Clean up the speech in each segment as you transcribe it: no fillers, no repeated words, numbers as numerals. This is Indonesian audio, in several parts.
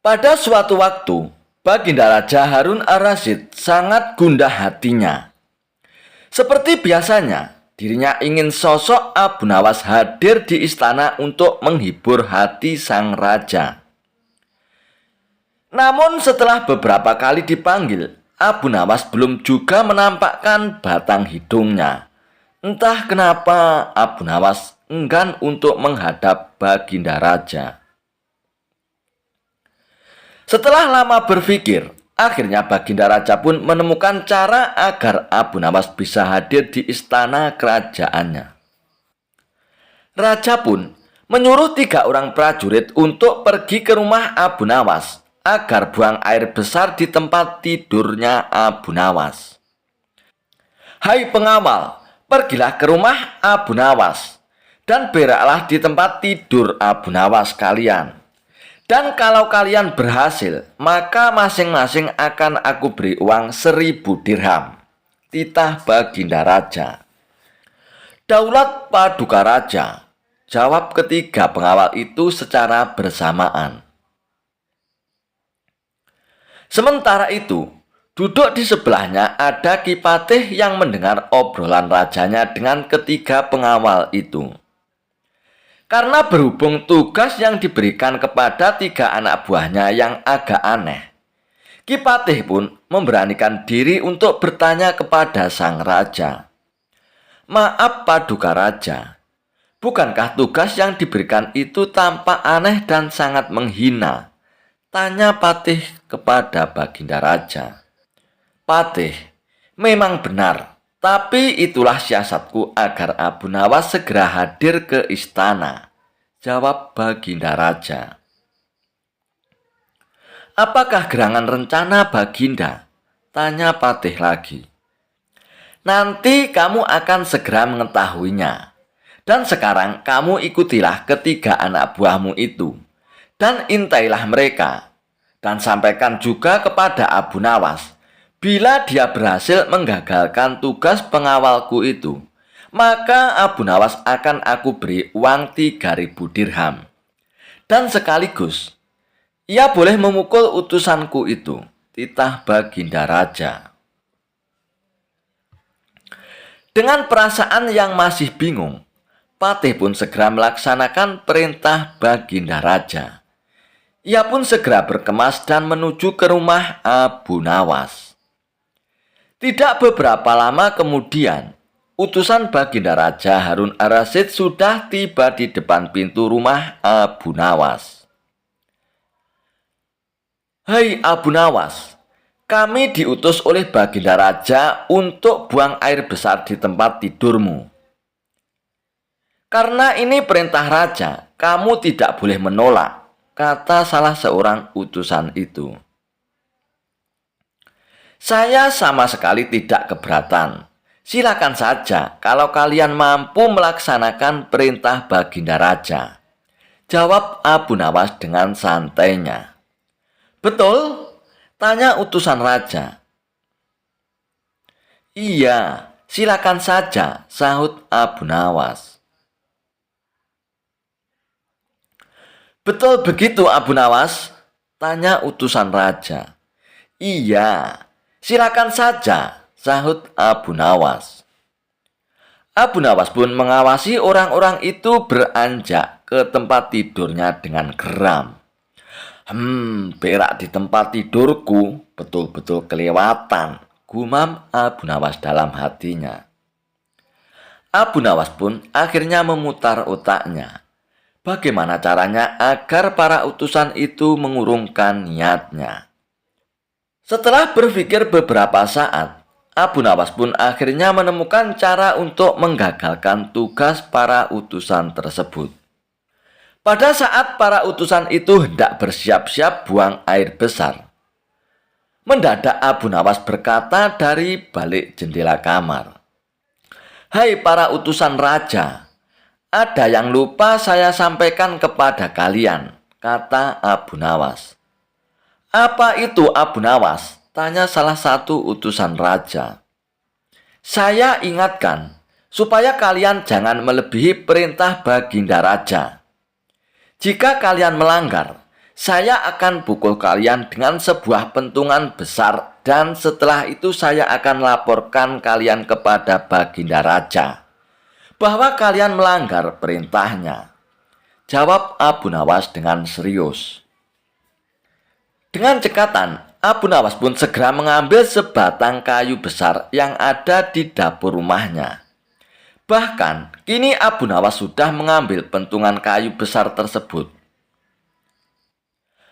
Pada suatu waktu, Baginda Raja Harun ar-Rasyid sangat gundah hatinya. Seperti biasanya, dirinya ingin sosok Abu Nawas hadir di istana untuk menghibur hati sang raja. Namun setelah beberapa kali dipanggil, Abu Nawas belum juga menampakkan batang hidungnya. Entah kenapa Abu Nawas enggan untuk menghadap Baginda Raja. Setelah lama berpikir, akhirnya Baginda Raja pun menemukan cara agar Abu Nawas bisa hadir di istana kerajaannya. Raja pun menyuruh 3 orang prajurit untuk pergi ke rumah Abu Nawas agar buang air besar di tempat tidurnya Abu Nawas. Hai pengawal, pergilah ke rumah Abu Nawas dan beraklah di tempat tidur Abu Nawas kalian. Dan kalau kalian berhasil, maka masing-masing akan aku beri uang 1000 dirham. Titah Baginda Raja. Daulat Paduka Raja, jawab ketiga pengawal itu secara bersamaan. Sementara itu, duduk di sebelahnya ada Ki Patih yang mendengar obrolan rajanya dengan ketiga pengawal itu. Karena berhubung tugas yang diberikan kepada 3 anak buahnya yang agak aneh, Ki Patih pun memberanikan diri untuk bertanya kepada sang raja. Maaf Paduka Raja, bukankah tugas yang diberikan itu tampak aneh dan sangat menghina? Tanya Patih kepada Baginda Raja. Patih, memang benar. Tapi itulah siasatku agar Abu Nawas segera hadir ke istana, jawab Baginda Raja. Apakah gerangan rencana Baginda? Tanya Patih lagi. Nanti kamu akan segera mengetahuinya. Dan sekarang kamu ikutilah ketiga anak buahmu itu, dan intailah mereka, dan sampaikan juga kepada Abu Nawas. Bila dia berhasil menggagalkan tugas pengawalku itu, maka Abu Nawas akan aku beri uang 3000 dirham. Dan sekaligus, ia boleh memukul utusanku itu, titah Baginda Raja. Dengan perasaan yang masih bingung, Patih pun segera melaksanakan perintah Baginda Raja. Ia pun segera berkemas dan menuju ke rumah Abu Nawas. Tidak beberapa lama kemudian, utusan Baginda Raja Harun ar-Rasyid sudah tiba di depan pintu rumah Abu Nawas. Hai Abu Nawas, kami diutus oleh Baginda Raja untuk buang air besar di tempat tidurmu. Karena ini perintah Raja, kamu tidak boleh menolak, kata salah seorang utusan itu. Saya sama sekali tidak keberatan. Silakan saja kalau kalian mampu melaksanakan perintah Baginda Raja, jawab Abu Nawas dengan santainya. Betul? Tanya utusan raja. Iya, silakan saja, sahut Abu Nawas. Betul begitu Abu Nawas? Tanya utusan raja. Iya, silakan saja, sahut Abu Nawas. Abu Nawas pun mengawasi orang-orang itu beranjak ke tempat tidurnya dengan geram. Berak di tempat tidurku betul-betul kelewatan, gumam Abu Nawas dalam hatinya. Abu Nawas pun akhirnya memutar otaknya. Bagaimana caranya agar para utusan itu mengurungkan niatnya? Setelah berpikir beberapa saat, Abu Nawas pun akhirnya menemukan cara untuk menggagalkan tugas para utusan tersebut. Pada saat para utusan itu hendak bersiap-siap buang air besar, mendadak Abu Nawas berkata dari balik jendela kamar. Hai para utusan raja, ada yang lupa saya sampaikan kepada kalian, kata Abu Nawas. Apa itu Abu Nawas? Tanya salah satu utusan raja. Saya ingatkan, supaya kalian jangan melebihi perintah Baginda Raja. Jika kalian melanggar, Saya akan pukul kalian dengan sebuah pentungan besar dan setelah itu saya akan laporkan kalian kepada Baginda Raja bahwa kalian melanggar perintahnya. Jawab Abu Nawas dengan serius. Dengan cekatan, Abu Nawas pun segera mengambil sebatang kayu besar yang ada di dapur rumahnya. Bahkan, kini Abu Nawas sudah mengambil pentungan kayu besar tersebut.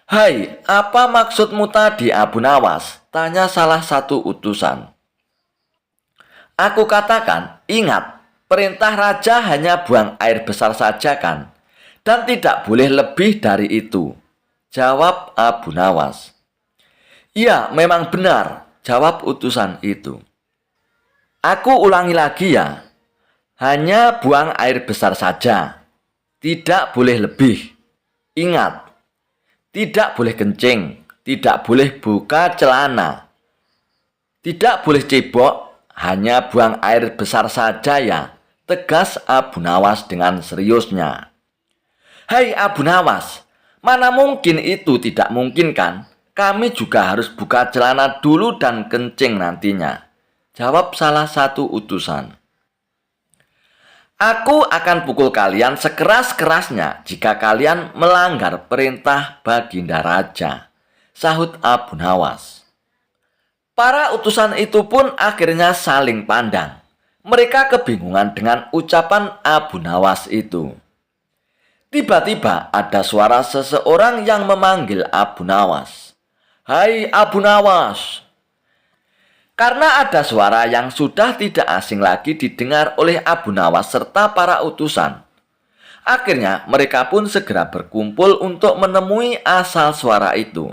"Hai, apa maksudmu tadi, Abu Nawas?" tanya salah satu utusan. "Aku katakan, ingat, perintah raja hanya buang air besar saja kan? Dan tidak boleh lebih dari itu," jawab Abu Nawas. "Iya, memang benar," jawab utusan itu. "Aku ulangi lagi ya, hanya buang air besar saja, tidak boleh lebih. Ingat, tidak boleh kencing, tidak boleh buka celana, tidak boleh cebok, hanya buang air besar saja ya," tegas Abu Nawas dengan seriusnya. "Hai Abu Nawas, mana mungkin itu tidak mungkin kan? Kami juga harus buka celana dulu dan kencing nantinya," jawab salah satu utusan. "Aku akan pukul kalian sekeras-kerasnya jika kalian melanggar perintah Baginda Raja," sahut Abu Nawas. Para utusan itu pun akhirnya saling pandang. Mereka kebingungan dengan ucapan Abu Nawas itu. Tiba-tiba ada suara seseorang yang memanggil Abu Nawas. "Hai Abu Nawas!" Karena ada suara yang sudah tidak asing lagi didengar oleh Abu Nawas serta para utusan. Akhirnya mereka pun segera berkumpul untuk menemui asal suara itu.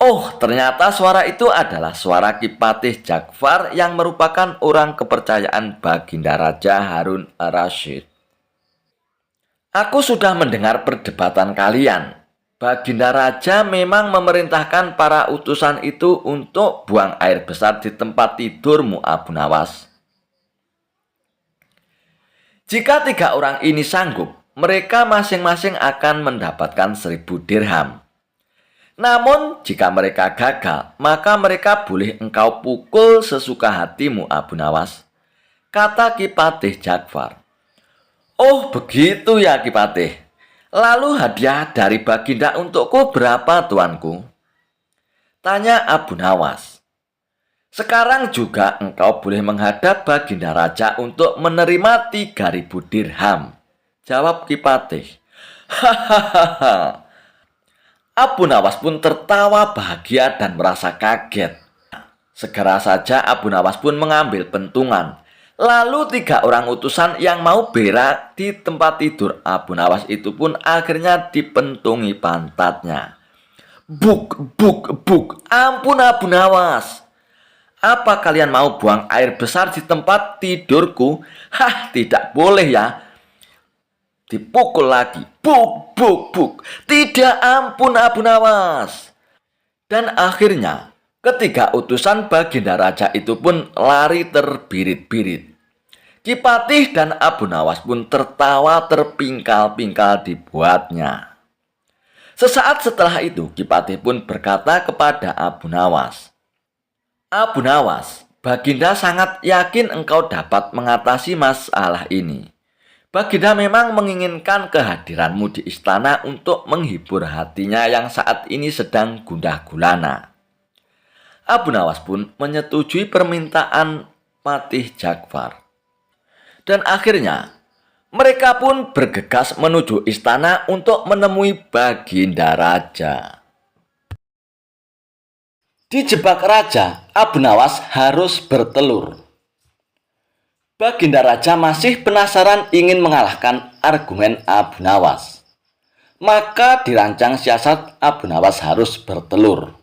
Oh, ternyata suara itu adalah suara Kipatih Ja'far yang merupakan orang kepercayaan Baginda Raja Harun ar-Rasyid. "Aku sudah mendengar perdebatan kalian. Baginda Raja memang memerintahkan para utusan itu untuk buang air besar di tempat tidurmu, Abu Nawas. Jika 3 orang ini sanggup, mereka masing-masing akan mendapatkan 1.000 dirham. Namun, jika mereka gagal, maka mereka boleh engkau pukul sesuka hatimu, Abu Nawas," kata Kipatih Ja'far. "Oh, begitu ya Kipatih. Lalu hadiah dari Baginda untukku berapa, tuanku?" tanya Abu Nawas. "Sekarang juga engkau boleh menghadap Baginda Raja untuk menerima 3.000 dirham," jawab Kipatih. Hahaha. Abu Nawas pun tertawa bahagia dan merasa kaget. Segera saja Abu Nawas pun mengambil pentungan. Lalu 3 orang utusan yang mau berak di tempat tidur Abu Nawas itu pun akhirnya dipentungi pantatnya. Buk, buk, buk. "Ampun Abu Nawas. Apa kalian mau buang air besar di tempat tidurku? Hah, tidak boleh ya." Dipukul lagi. Buk, buk, buk. "Tidak, ampun Abu Nawas." Dan akhirnya ketiga utusan Baginda Raja itu pun lari terbirit-birit. Kipatih dan Abu Nawas pun tertawa terpingkal-pingkal dibuatnya. Sesaat setelah itu Kipatih pun berkata kepada Abu Nawas, "Abu Nawas, Baginda sangat yakin engkau dapat mengatasi masalah ini. Baginda memang menginginkan kehadiranmu di istana untuk menghibur hatinya yang saat ini sedang gundah gulana." Abu Nawas pun menyetujui permintaan Patih Ja'far. Dan akhirnya mereka pun bergegas menuju istana untuk menemui Baginda Raja. Dijebak raja, Abu Nawas harus bertelur. Baginda Raja masih penasaran ingin mengalahkan argumen Abu Nawas. Maka dirancang siasat Abu Nawas harus bertelur.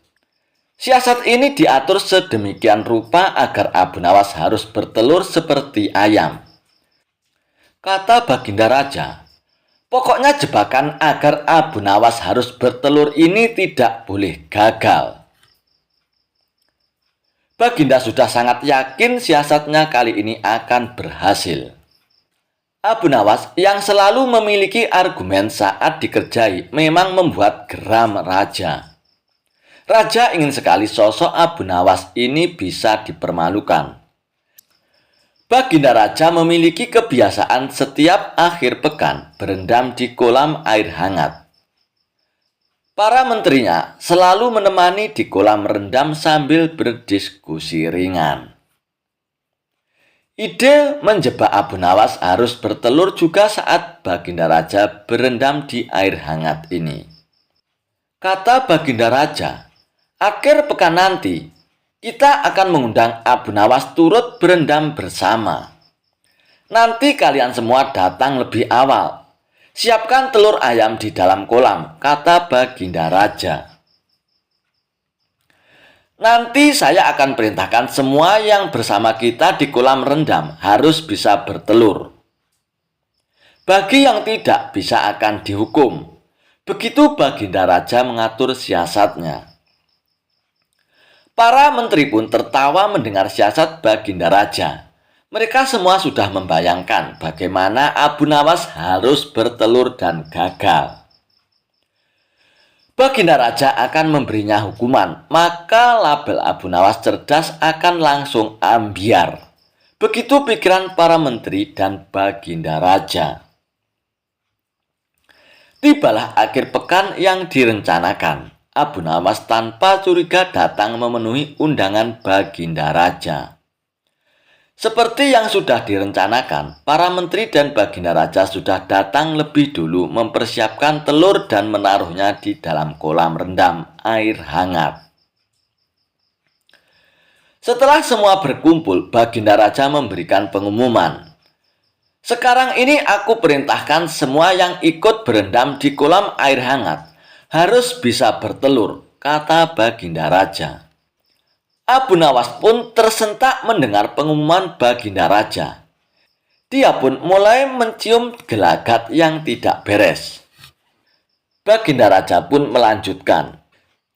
Siasat ini diatur sedemikian rupa agar Abu Nawas harus bertelur seperti ayam. Kata Baginda Raja, "Pokoknya jebakan agar Abu Nawas harus bertelur ini tidak boleh gagal." Baginda sudah sangat yakin siasatnya kali ini akan berhasil. Abu Nawas yang selalu memiliki argumen saat dikerjai memang membuat geram raja. Raja ingin sekali sosok Abu Nawas ini bisa dipermalukan. Baginda Raja memiliki kebiasaan setiap akhir pekan berendam di kolam air hangat. Para menterinya selalu menemani di kolam rendam sambil berdiskusi ringan. Ide menjebak Abu Nawas harus bertelur juga saat Baginda Raja berendam di air hangat ini. Kata Baginda Raja, akhir pekan nanti kita akan mengundang Abu Nawas turut berendam bersama. Nanti kalian semua datang lebih awal. Siapkan telur ayam di dalam kolam, kata Baginda Raja. Nanti saya akan perintahkan semua yang bersama kita di kolam rendam harus bisa bertelur. Bagi yang tidak bisa akan dihukum. Begitu Baginda Raja mengatur siasatnya. Para menteri pun tertawa mendengar siasat Baginda Raja. Mereka semua sudah membayangkan bagaimana Abu Nawas harus bertelur dan gagal. Baginda Raja akan memberinya hukuman, maka label Abu Nawas cerdas akan langsung ambiar. Begitu pikiran para menteri dan Baginda Raja. Tibalah akhir pekan yang direncanakan. Abu Nawas tanpa curiga datang memenuhi undangan Baginda Raja. Seperti yang sudah direncanakan, para menteri dan Baginda Raja sudah datang lebih dulu mempersiapkan telur dan menaruhnya di dalam kolam rendam air hangat. Setelah semua berkumpul, Baginda Raja memberikan pengumuman. Sekarang ini aku perintahkan semua yang ikut berendam di kolam air hangat harus bisa bertelur, kata Baginda Raja. Abu Nawas pun tersentak mendengar pengumuman Baginda Raja. Dia pun mulai mencium gelagat yang tidak beres. Baginda Raja pun melanjutkan,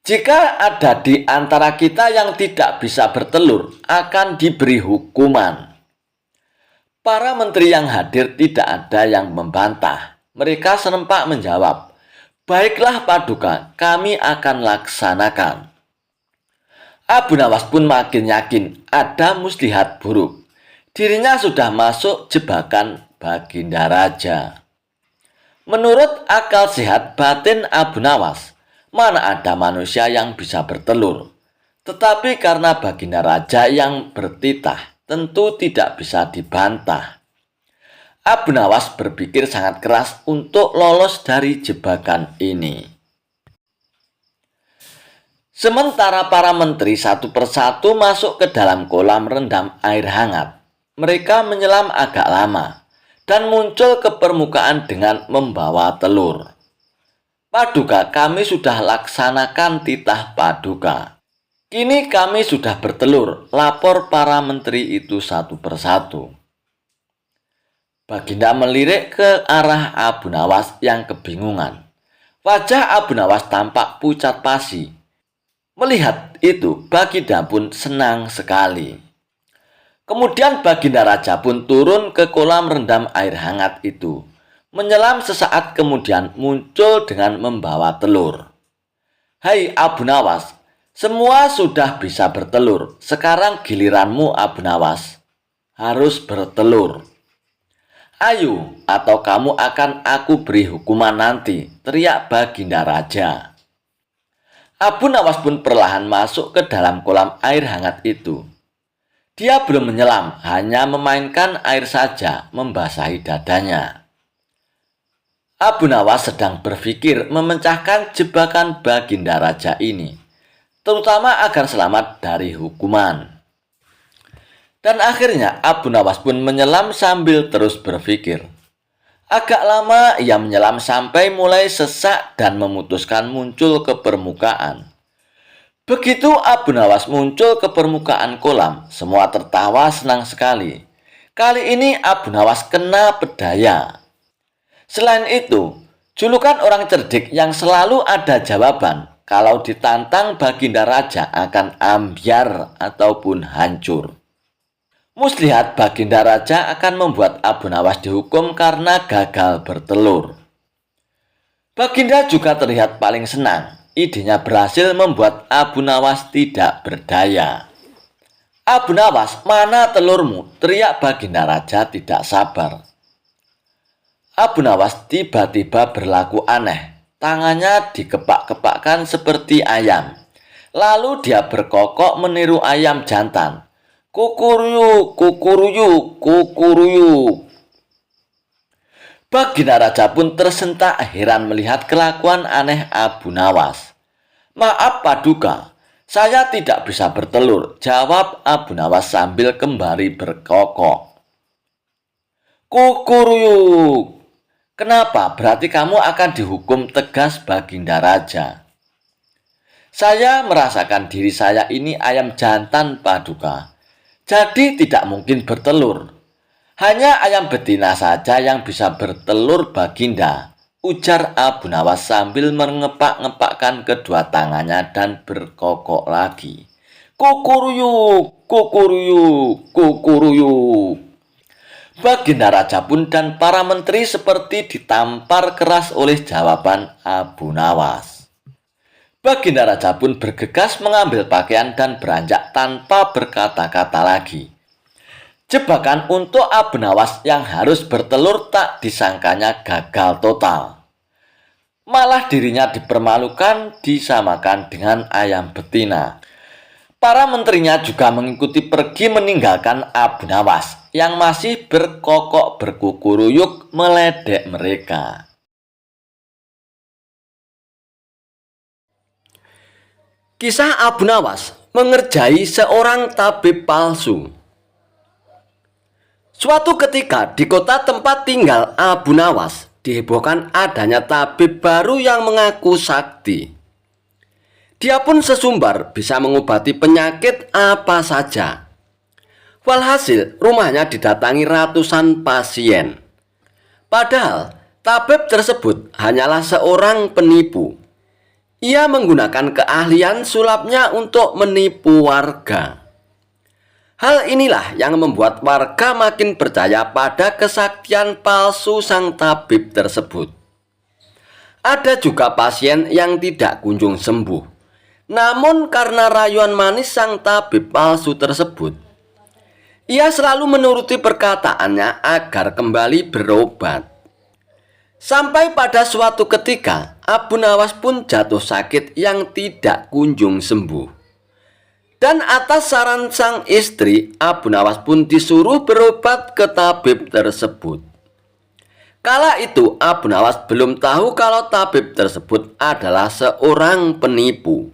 jika ada di antara kita yang tidak bisa bertelur, akan diberi hukuman. Para menteri yang hadir tidak ada yang membantah. Mereka serempak menjawab, baiklah Paduka, kami akan laksanakan. Abu Nawas pun makin yakin ada muslihat buruk. Dirinya sudah masuk jebakan Baginda Raja. Menurut akal sehat batin Abu Nawas, mana ada manusia yang bisa bertelur. Tetapi karena Baginda Raja yang bertitah, tentu tidak bisa dibantah. Abu Nawas berpikir sangat keras untuk lolos dari jebakan ini. Sementara para menteri satu persatu masuk ke dalam kolam rendam air hangat. Mereka menyelam agak lama dan muncul ke permukaan dengan membawa telur. Paduka, kami sudah laksanakan titah Paduka. Kini kami sudah bertelur, lapor para menteri itu satu persatu. Baginda melirik ke arah Abu Nawas yang kebingungan. Wajah Abu Nawas tampak pucat pasi. Melihat itu, Baginda pun senang sekali. Kemudian Baginda Raja pun turun ke kolam rendam air hangat itu. Menyelam sesaat kemudian muncul dengan membawa telur. Hai Abu Nawas, semua sudah bisa bertelur. Sekarang giliranmu Abu Nawas. Harus bertelur. Ayo, atau kamu akan aku beri hukuman nanti, teriak Baginda Raja. Abu Nawas pun perlahan masuk ke dalam kolam air hangat itu. Dia belum menyelam, hanya memainkan air saja, membasahi dadanya. Abu Nawas sedang berpikir memecahkan jebakan Baginda Raja ini, terutama agar selamat dari hukuman. Dan akhirnya Abu Nawas pun menyelam sambil terus berpikir. Agak lama ia menyelam sampai mulai sesak dan memutuskan muncul ke permukaan. Begitu Abu Nawas muncul ke permukaan kolam, semua tertawa senang sekali. Kali ini Abu Nawas kena pedaya. Selain itu, julukan orang cerdik yang selalu ada jawaban kalau ditantang Baginda Raja akan ambyar ataupun hancur. Muslihat Baginda Raja akan membuat Abu Nawas dihukum karena gagal bertelur. Baginda juga terlihat paling senang. Idenya berhasil membuat Abu Nawas tidak berdaya. "Abu Nawas, mana telurmu?" teriak Baginda Raja tidak sabar. Abu Nawas tiba-tiba berlaku aneh. Tangannya dikepak-kepakkan seperti ayam. Lalu dia berkokok meniru ayam jantan. "Kukuruyuk, kukuruyuk, kukuruyuk." Baginda Raja pun tersentak heran melihat kelakuan aneh Abu Nawas. "Maaf Paduka, saya tidak bisa bertelur," jawab Abu Nawas sambil kembali berkokok. "Kukuruyuk." "Kenapa? Berarti kamu akan dihukum," tegas Baginda Raja. "Saya merasakan diri saya ini ayam jantan Paduka. Jadi tidak mungkin bertelur. Hanya ayam betina saja yang bisa bertelur Baginda," ujar Abu Nawas sambil mengepak-ngepakkan kedua tangannya dan berkokok lagi. "Kukuruyuk, kukuruyuk, kukuruyuk." Baginda Raja pun dan para menteri seperti ditampar keras oleh jawaban Abu Nawas. Baginda Raja pun bergegas mengambil pakaian dan beranjak tanpa berkata-kata lagi. Jebakan untuk Abu Nawas yang harus bertelur tak disangkanya gagal total. Malah dirinya dipermalukan, disamakan dengan ayam betina. Para menterinya juga mengikuti pergi meninggalkan Abu Nawas yang masih berkokok berkukuruyuk meledek mereka. Kisah Abu Nawas mengerjai seorang tabib palsu. Suatu ketika di kota tempat tinggal Abu Nawas dihebohkan adanya tabib baru yang mengaku sakti. Dia pun sesumbar bisa mengobati penyakit apa saja. Walhasil rumahnya didatangi ratusan pasien. Padahal tabib tersebut hanyalah seorang penipu. Ia menggunakan keahlian sulapnya untuk menipu warga. Hal inilah yang membuat warga makin percaya pada kesaktian palsu sang tabib tersebut. Ada juga pasien yang tidak kunjung sembuh. Namun karena rayuan manis sang tabib palsu tersebut, ia selalu menuruti perkataannya agar kembali berobat. Sampai pada suatu ketika, Abu Nawas pun jatuh sakit yang tidak kunjung sembuh. Dan atas saran sang istri, Abu Nawas pun disuruh berobat ke tabib tersebut. Kala itu, Abu Nawas belum tahu kalau tabib tersebut adalah seorang penipu.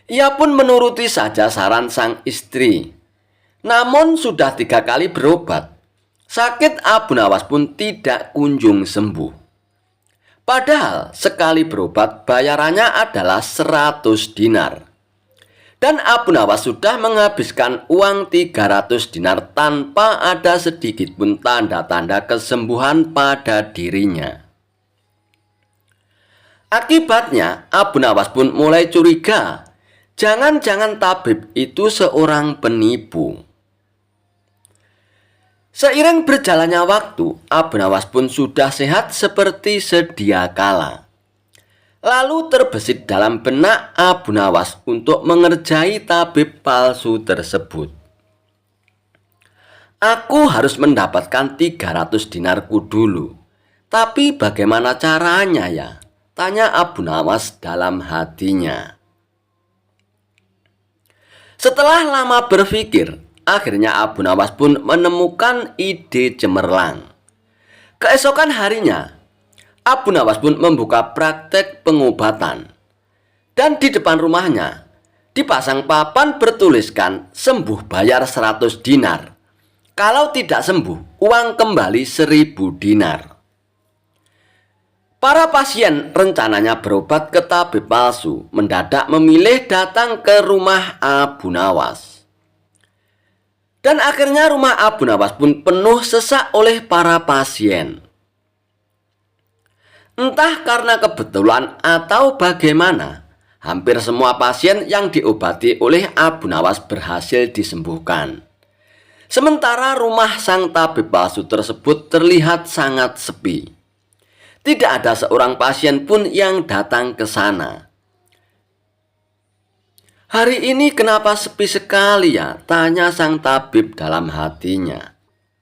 Ia pun menuruti saja saran sang istri. Namun sudah 3 kali berobat, sakit Abu Nawas pun tidak kunjung sembuh. Padahal sekali berobat bayarannya adalah 100 dinar. Dan Abu Nawas sudah menghabiskan uang 300 dinar tanpa ada sedikit pun tanda-tanda kesembuhan pada dirinya. Akibatnya Abu Nawas pun mulai curiga, jangan-jangan tabib itu seorang penipu. Seiring berjalannya waktu, Abu Nawas pun sudah sehat seperti sedia kala. Lalu terbesit dalam benak Abu Nawas untuk mengerjai tabib palsu tersebut. "Aku harus mendapatkan 300 dinarku dulu. Tapi bagaimana caranya ya?" tanya Abu Nawas dalam hatinya. Setelah lama berpikir, akhirnya Abu Nawas pun menemukan ide cemerlang. Keesokan harinya, Abu Nawas pun membuka praktek pengobatan. Dan di depan rumahnya, dipasang papan bertuliskan sembuh bayar 100 dinar. Kalau tidak sembuh, uang kembali 1000 dinar. Para pasien rencananya berobat ke tabib palsu, mendadak memilih datang ke rumah Abu Nawas. Dan akhirnya rumah Abu Nawas pun penuh sesak oleh para pasien. Entah karena kebetulan atau bagaimana, hampir semua pasien yang diobati oleh Abu Nawas berhasil disembuhkan. Sementara rumah sang tabib palsu tersebut terlihat sangat sepi. Tidak ada seorang pasien pun yang datang ke sana. "Hari ini kenapa sepi sekali ya?" tanya sang tabib dalam hatinya.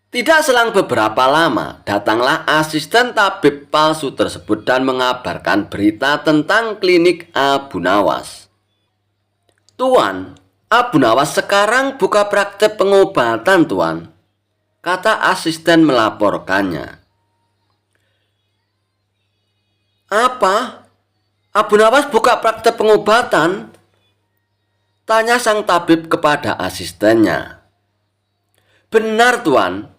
Tidak selang beberapa lama, datanglah asisten tabib palsu tersebut dan mengabarkan berita tentang klinik Abu Nawas. "Tuan, Abu Nawas sekarang buka praktek pengobatan, Tuan," kata asisten melaporkannya. "Apa? Abu Nawas buka praktek pengobatan?" tanya sang tabib kepada asistennya. "Benar, Tuan.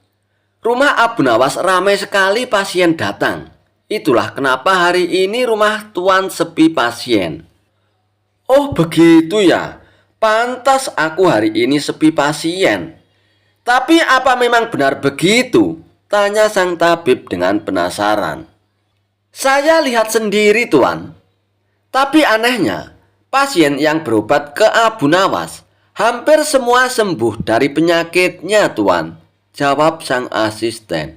Rumah Abu Nawas ramai sekali pasien datang. Itulah kenapa hari ini rumah Tuan sepi pasien." "Oh begitu ya. Pantas aku hari ini sepi pasien. Tapi apa memang benar begitu?" tanya sang tabib dengan penasaran. "Saya lihat sendiri, Tuan. Tapi anehnya, pasien yang berobat ke Abu Nawas hampir semua sembuh dari penyakitnya, Tuan," jawab sang asisten.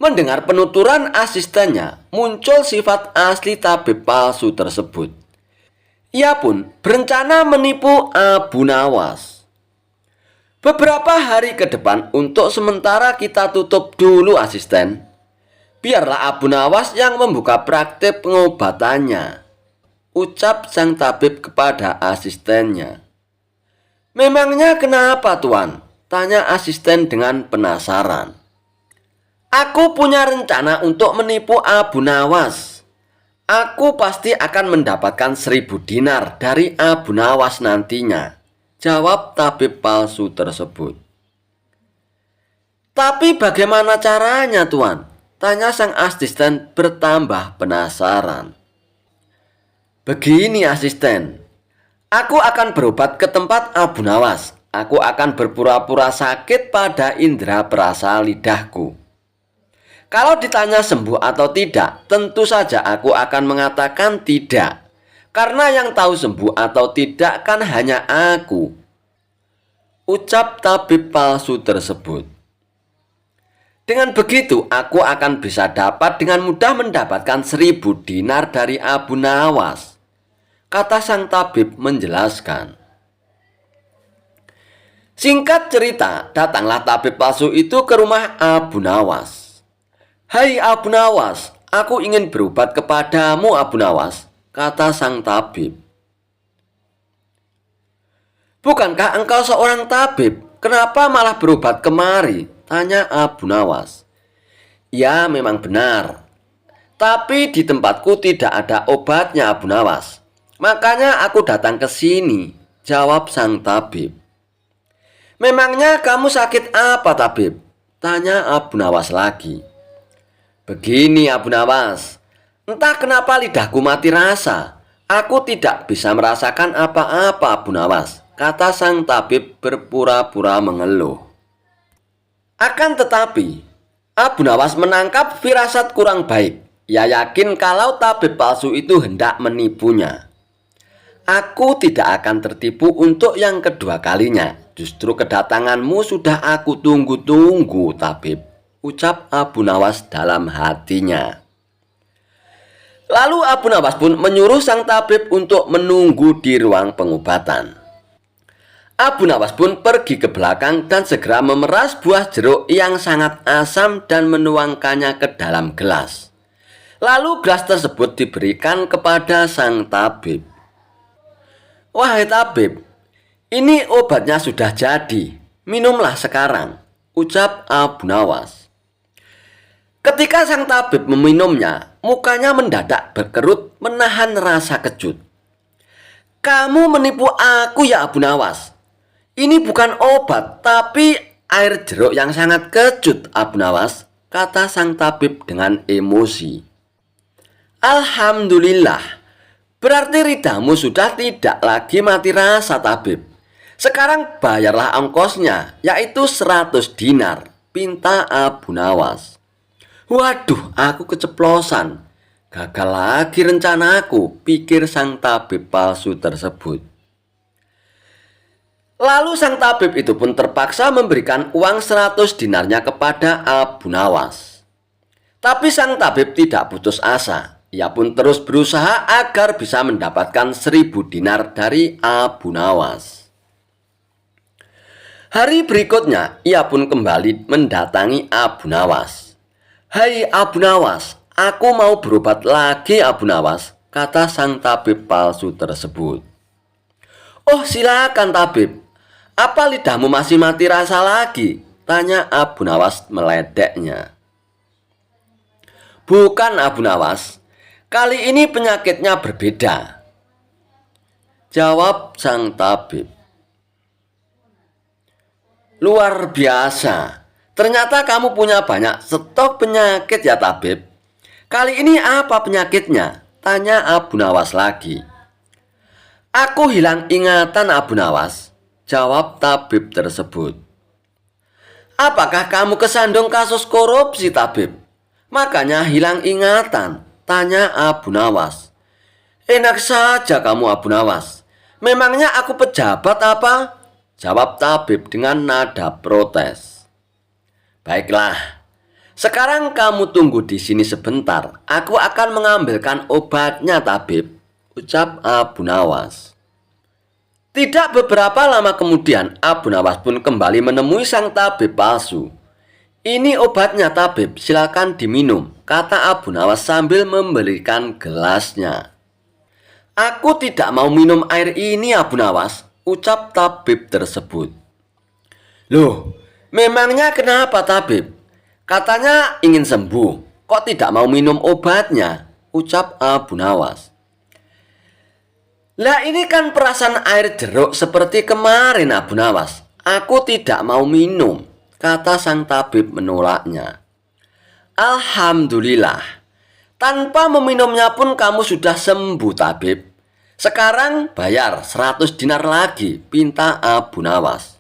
Mendengar penuturan asistennya, muncul sifat asli tabib palsu tersebut. Ia pun berencana menipu Abu Nawas. "Beberapa hari ke depan untuk sementara kita tutup dulu, asisten. Biarlah Abu Nawas yang membuka praktek pengobatannya," ucap sang tabib kepada asistennya. "Memangnya kenapa, Tuan?" tanya asisten dengan penasaran. "Aku punya rencana untuk menipu Abu Nawas. Aku pasti akan mendapatkan 1.000 dinar dari Abu Nawas nantinya," jawab tabib palsu tersebut. "Tapi bagaimana caranya, Tuan?" tanya sang asisten bertambah penasaran. "Begini, asisten. Aku akan berobat ke tempat Abu Nawas. Aku akan berpura-pura sakit pada indera perasa lidahku. Kalau ditanya sembuh atau tidak, tentu saja aku akan mengatakan tidak. Karena yang tahu sembuh atau tidak kan hanya aku," ucap tabib palsu tersebut. "Dengan begitu, aku akan bisa dapat dengan mudah mendapatkan 1.000 dinar dari Abu Nawas," kata sang tabib menjelaskan. Singkat cerita, datanglah tabib palsu itu ke rumah Abu Nawas. "Hai Abu Nawas, aku ingin berobat kepadamu, Abu Nawas," kata sang tabib. "Bukankah engkau seorang tabib? Kenapa malah berobat kemari?" tanya Abu Nawas. "Ya, memang benar. Tapi di tempatku tidak ada obatnya, Abu Nawas. Makanya aku datang ke sini," jawab sang tabib. "Memangnya kamu sakit apa, tabib?" tanya Abu Nawas lagi. "Begini, Abu Nawas. Entah kenapa lidahku mati rasa. Aku tidak bisa merasakan apa-apa, Abu Nawas," kata sang tabib berpura-pura mengeluh. Akan tetapi, Abu Nawas menangkap firasat kurang baik. Ia yakin kalau tabib palsu itu hendak menipunya. "Aku tidak akan tertipu untuk yang kedua kalinya. Justru kedatanganmu sudah aku tunggu-tunggu, tabib," ucap Abu Nawas dalam hatinya. Lalu Abu Nawas pun menyuruh sang tabib untuk menunggu di ruang pengobatan. Abu Nawas pun pergi ke belakang dan segera memeras buah jeruk yang sangat asam dan menuangkannya ke dalam gelas. Lalu gelas tersebut diberikan kepada sang tabib. "Wahai tabib, ini obatnya sudah jadi. Minumlah sekarang," ucap Abu Nawas. Ketika sang tabib meminumnya, mukanya mendadak berkerut menahan rasa kejut. "Kamu menipu aku ya, Abu Nawas. Ini bukan obat, tapi air jeruk yang sangat kecut, Abu Nawas," kata sang tabib dengan emosi. "Alhamdulillah, berarti lidahmu sudah tidak lagi mati rasa, tabib. Sekarang bayarlah ongkosnya, yaitu 100 dinar, pinta Abu Nawas. "Waduh, aku keceplosan. Gagal lagi rencanaku," pikir sang tabib palsu tersebut. Lalu sang tabib itu pun terpaksa memberikan uang 100 dinarnya kepada Abu Nawas. Tapi sang tabib tidak putus asa. Ia pun terus berusaha agar bisa mendapatkan 1000 dinar dari Abu Nawas. Hari berikutnya, ia pun kembali mendatangi Abu Nawas. "Hai Abu Nawas, aku mau berobat lagi Abu Nawas," kata sang tabib palsu tersebut. "Oh silakan tabib, apa lidahmu masih mati rasa lagi?" tanya Abu Nawas meledeknya. "Bukan Abu Nawas, kali ini penyakitnya berbeda," jawab sang tabib. "Luar biasa, ternyata kamu punya banyak stok penyakit ya tabib. Kali ini apa penyakitnya?" tanya Abu Nawas lagi. "Aku hilang ingatan Abu Nawas," jawab tabib tersebut. "Apakah kamu kesandung kasus korupsi tabib? Makanya hilang ingatan?" tanya Abu Nawas. "Enak saja kamu Abu Nawas. Memangnya aku pejabat apa?" jawab tabib dengan nada protes. "Baiklah, sekarang kamu tunggu di sini sebentar. Aku akan mengambilkan obatnya tabib," ucap Abu Nawas. Tidak beberapa lama kemudian, Abu Nawas pun kembali menemui sang tabib palsu. "Ini obatnya tabib, silakan diminum," kata Abu Nawas sambil memberikan gelasnya. "Aku tidak mau minum air ini Abu Nawas," ucap tabib tersebut. "Loh, memangnya kenapa tabib? Katanya ingin sembuh, kok tidak mau minum obatnya?" ucap Abu Nawas. "Lah ini kan perasan air jeruk seperti kemarin Abu Nawas. Aku tidak mau minum," kata sang tabib menolaknya. "Alhamdulillah, tanpa meminumnya pun kamu sudah sembuh tabib. Sekarang bayar 100 dinar lagi," pinta Abu Nawas.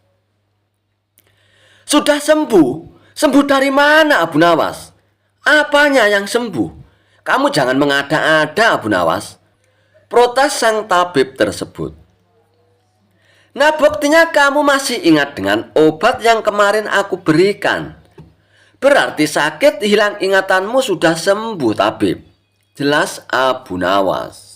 "Sudah sembuh? Sembuh dari mana Abu Nawas? Apanya yang sembuh? Kamu jangan mengada-ada Abu Nawas," protes sang tabib tersebut. "Nah buktinya kamu masih ingat dengan obat yang kemarin aku berikan. Berarti sakit hilang ingatanmu sudah sembuh tabib," jelas Abu Nawas.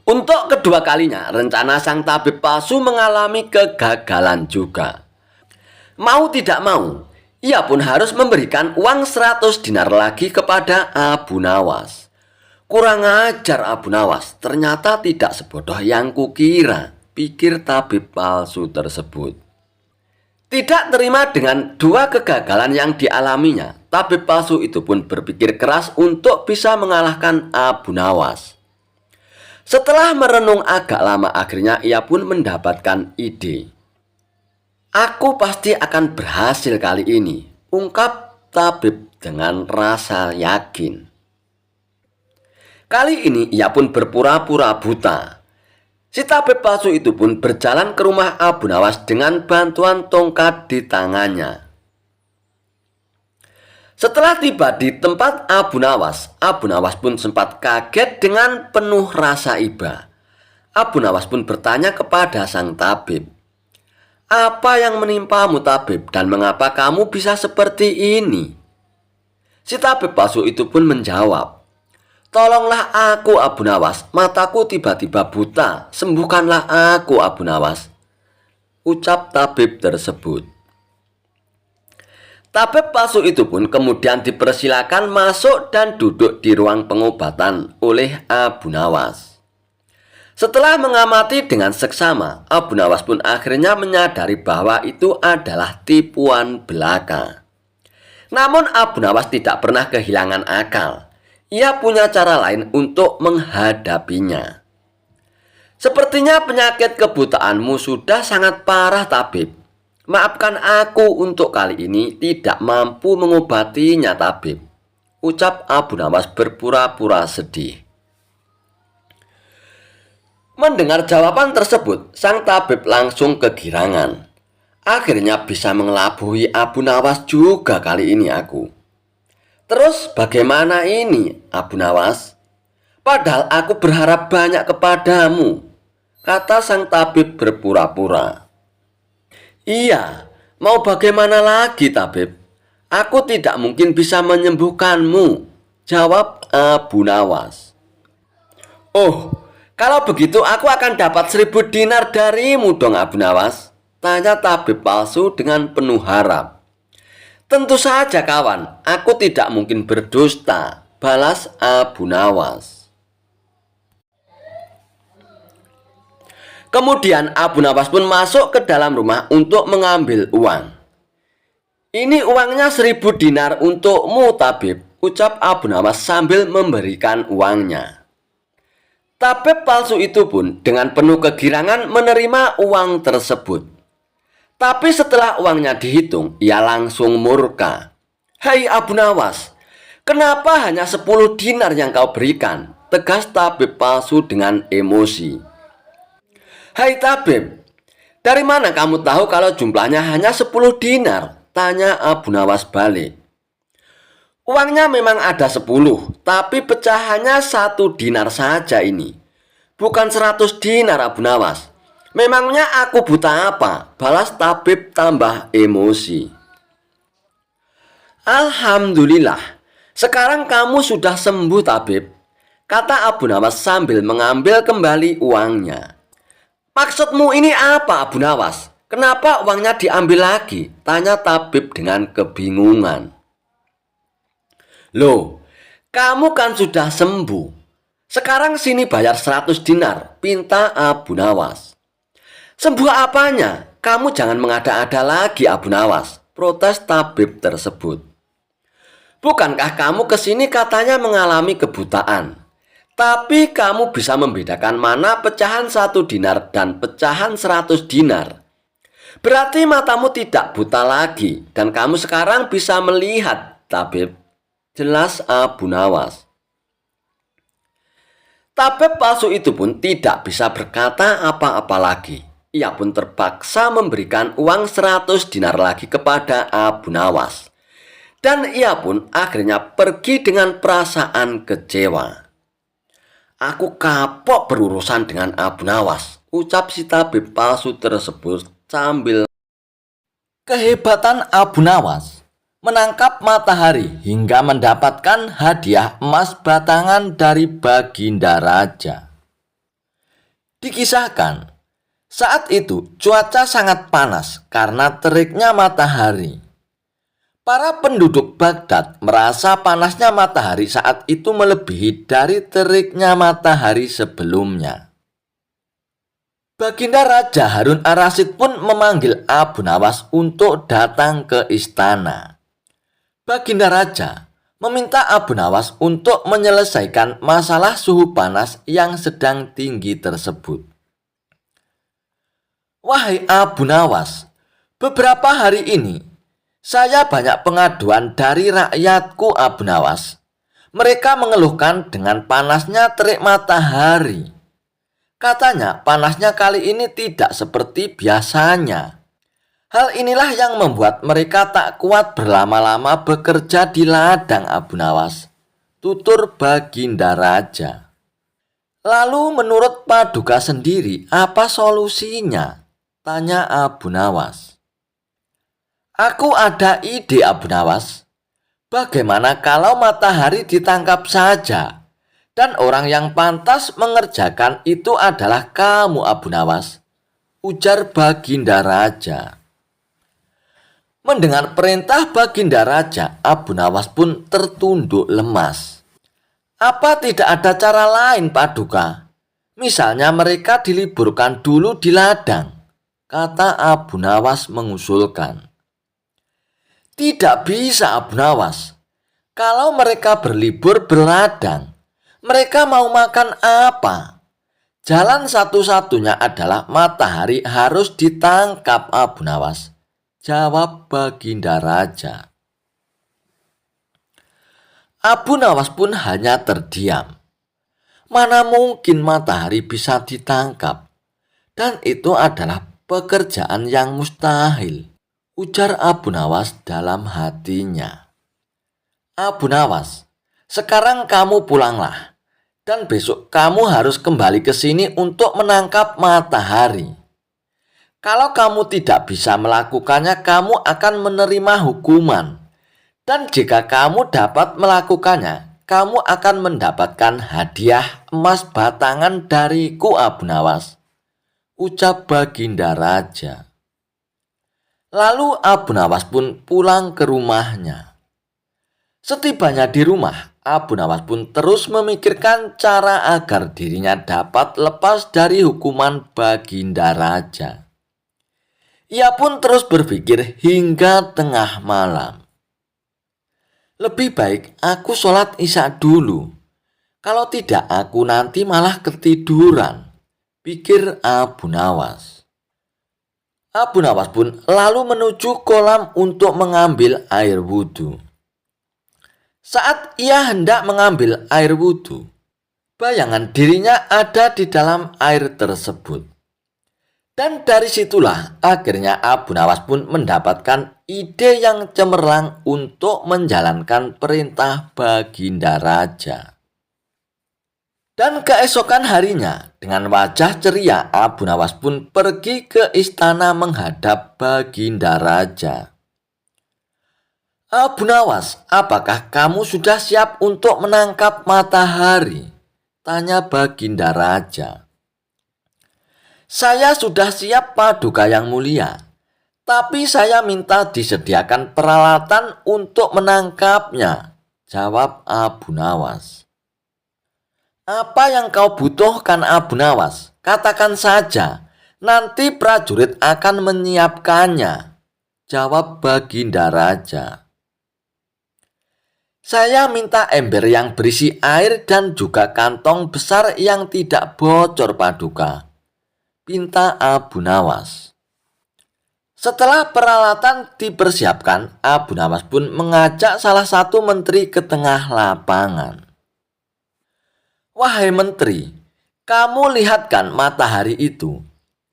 Untuk kedua kalinya, rencana sang tabib palsu mengalami kegagalan juga. Mau tidak mau, ia pun harus memberikan uang 100 dinar lagi kepada Abu Nawas. Kurang ajar Abu Nawas, ternyata tidak sebodoh yang kukira, pikir tabib palsu tersebut. Tidak terima dengan dua kegagalan yang dialaminya, tabib palsu itu pun berpikir keras untuk bisa mengalahkan Abu Nawas. Setelah merenung agak lama, akhirnya ia pun mendapatkan ide. "Aku pasti akan berhasil kali ini," ungkap tabib dengan rasa yakin. Kali ini ia pun berpura-pura buta. Si tabib palsu itu pun berjalan ke rumah Abu Nawas dengan bantuan tongkat di tangannya. Setelah tiba di tempat Abu Nawas pun sempat kaget dengan penuh rasa iba. Abu Nawas pun bertanya kepada sang tabib, "Apa yang menimpamu tabib dan mengapa kamu bisa seperti ini?" Si tabib palsu itu pun menjawab, "Tolonglah aku Abu Nawas, mataku tiba-tiba buta, sembuhkanlah aku Abu Nawas," ucap tabib tersebut. Tabib palsu itu pun kemudian dipersilakan masuk dan duduk di ruang pengobatan oleh Abu Nawas. Setelah mengamati dengan seksama, Abu Nawas pun akhirnya menyadari bahwa itu adalah tipuan belaka. Namun Abu Nawas tidak pernah kehilangan akal. Ia punya cara lain untuk menghadapinya. "Sepertinya penyakit kebutaanmu sudah sangat parah tabib. Maafkan aku untuk kali ini tidak mampu mengobatinya tabib," ucap Abu Nawas berpura-pura sedih. Mendengar jawaban tersebut, sang tabib langsung kegirangan. Akhirnya bisa mengelabui Abu Nawas juga kali ini aku. "Terus bagaimana ini Abu Nawas? Padahal aku berharap banyak kepadamu. kata sang tabib berpura-pura. Iya, mau bagaimana lagi, tabib? Aku tidak mungkin bisa menyembuhkanmu, jawab Abu Nawas. Oh, kalau begitu aku akan dapat 1.000 dinar darimu dong, Abu Nawas, tanya tabib palsu dengan penuh harap. Tentu saja kawan, aku tidak mungkin berdusta, balas Abu Nawas. Kemudian Abu Nawas pun masuk ke dalam rumah untuk mengambil uang. Ini uangnya 1.000 dinar untukmu, tabib, ucap Abu Nawas sambil memberikan uangnya. Tabib palsu itu pun dengan penuh kegirangan menerima uang tersebut. Tapi setelah uangnya dihitung, ia langsung murka. Hai Abu Nawas, kenapa hanya 10 dinar yang kau berikan? Tegas tabib palsu dengan emosi. Hai tabib, dari mana kamu tahu kalau jumlahnya hanya 10 dinar? Tanya Abu Nawas balik. Uangnya memang ada 10, tapi pecahannya 1 dinar saja ini. Bukan 100 dinar, Abu Nawas. Memangnya aku buta apa? Balas tabib tambah emosi. Alhamdulillah, sekarang kamu sudah sembuh, tabib, kata Abu Nawas sambil mengambil kembali uangnya. Maksudmu ini apa, Abu Nawas? Kenapa uangnya diambil lagi? Tanya tabib dengan kebingungan. Loh, kamu kan sudah sembuh. Sekarang sini bayar 100 dinar, pinta Abu Nawas. Sembuh apanya? Kamu jangan mengada-ada lagi, Abu Nawas, protes tabib tersebut. Bukankah kamu kesini katanya mengalami kebutaan? Tapi kamu bisa membedakan mana pecahan 1 dinar dan pecahan 100 dinar. Berarti matamu tidak buta lagi dan kamu sekarang bisa melihat, tabib, jelas Abu Nawas. Tabib palsu itu pun tidak bisa berkata apa-apa lagi. Ia pun terpaksa memberikan uang 100 dinar lagi kepada Abu Nawas. Dan ia pun akhirnya pergi dengan perasaan kecewa. Aku kapok berurusan dengan Abu Nawas, ucap si tabib palsu tersebut sambil. Kehebatan Abu Nawas menangkap matahari hingga mendapatkan hadiah emas batangan dari Baginda Raja. Dikisahkan, saat itu cuaca sangat panas karena teriknya matahari. Para penduduk Baghdad merasa panasnya matahari saat itu melebihi dari teriknya matahari sebelumnya. Baginda Raja Harun ar-Rasyid pun memanggil Abu Nawas untuk datang ke istana. Baginda Raja meminta Abu Nawas untuk menyelesaikan masalah suhu panas yang sedang tinggi tersebut. Wahai Abu Nawas, beberapa hari ini saya banyak pengaduan dari rakyatku, Abu Nawas. Mereka mengeluhkan dengan panasnya terik matahari. Katanya panasnya kali ini tidak seperti biasanya. Hal inilah yang membuat mereka tak kuat berlama-lama bekerja di ladang, Abu Nawas, tutur Baginda Raja. Lalu menurut Paduka sendiri apa solusinya? Tanya Abu Nawas. Aku ada ide, Abu Nawas. Bagaimana kalau matahari ditangkap saja? Dan orang yang pantas mengerjakan itu adalah kamu, Abu Nawas, ujar Baginda Raja. Mendengar perintah Baginda Raja, Abu Nawas pun tertunduk lemas. Apa tidak ada cara lain, Paduka? Misalnya mereka diliburkan dulu di ladang, kata Abu Nawas mengusulkan. Tidak bisa, Abu Nawas. Kalau mereka berlibur berladang, mereka mau makan apa? Jalan satu-satunya adalah matahari harus ditangkap, Abu Nawas, jawab Baginda Raja. Abu Nawas pun hanya terdiam. Mana mungkin matahari bisa ditangkap? Dan itu adalah pekerjaan yang mustahil, ujar Abu Nawas dalam hatinya. Abu Nawas, sekarang kamu pulanglah. Dan besok kamu harus kembali ke sini untuk menangkap matahari. Kalau kamu tidak bisa melakukannya, kamu akan menerima hukuman. Dan jika kamu dapat melakukannya, kamu akan mendapatkan hadiah emas batangan dariku, Abu Nawas, ucap Baginda Raja. Lalu Abu Nawas pun pulang ke rumahnya. Setibanya di rumah, Abu Nawas pun terus memikirkan cara agar dirinya dapat lepas dari hukuman Baginda Raja. Ia pun terus berpikir hingga tengah malam. Lebih baik aku sholat isya dulu. Kalau tidak aku nanti malah ketiduran, pikir Abu Nawas. Abu Nawas pun lalu menuju kolam untuk mengambil air wudhu. Saat ia hendak mengambil air wudhu, bayangan dirinya ada di dalam air tersebut. Dan dari situlah akhirnya Abu Nawas pun mendapatkan ide yang cemerlang untuk menjalankan perintah Baginda Raja. Dan keesokan harinya, dengan wajah ceria, Abu Nawas pun pergi ke istana menghadap Baginda Raja. Abu Nawas, apakah kamu sudah siap untuk menangkap matahari? Tanya Baginda Raja. Saya sudah siap, Paduka yang mulia. Tapi saya minta disediakan peralatan untuk menangkapnya, jawab Abu Nawas. Apa yang kau butuhkan, Abu Nawas? Katakan saja, nanti prajurit akan menyiapkannya, jawab Baginda Raja. Saya minta ember yang berisi air dan juga kantong besar yang tidak bocor, Paduka, pinta Abu Nawas. Setelah peralatan dipersiapkan, Abu Nawas pun mengajak salah satu menteri ke tengah lapangan. Wahai menteri, kamu lihatkan matahari itu,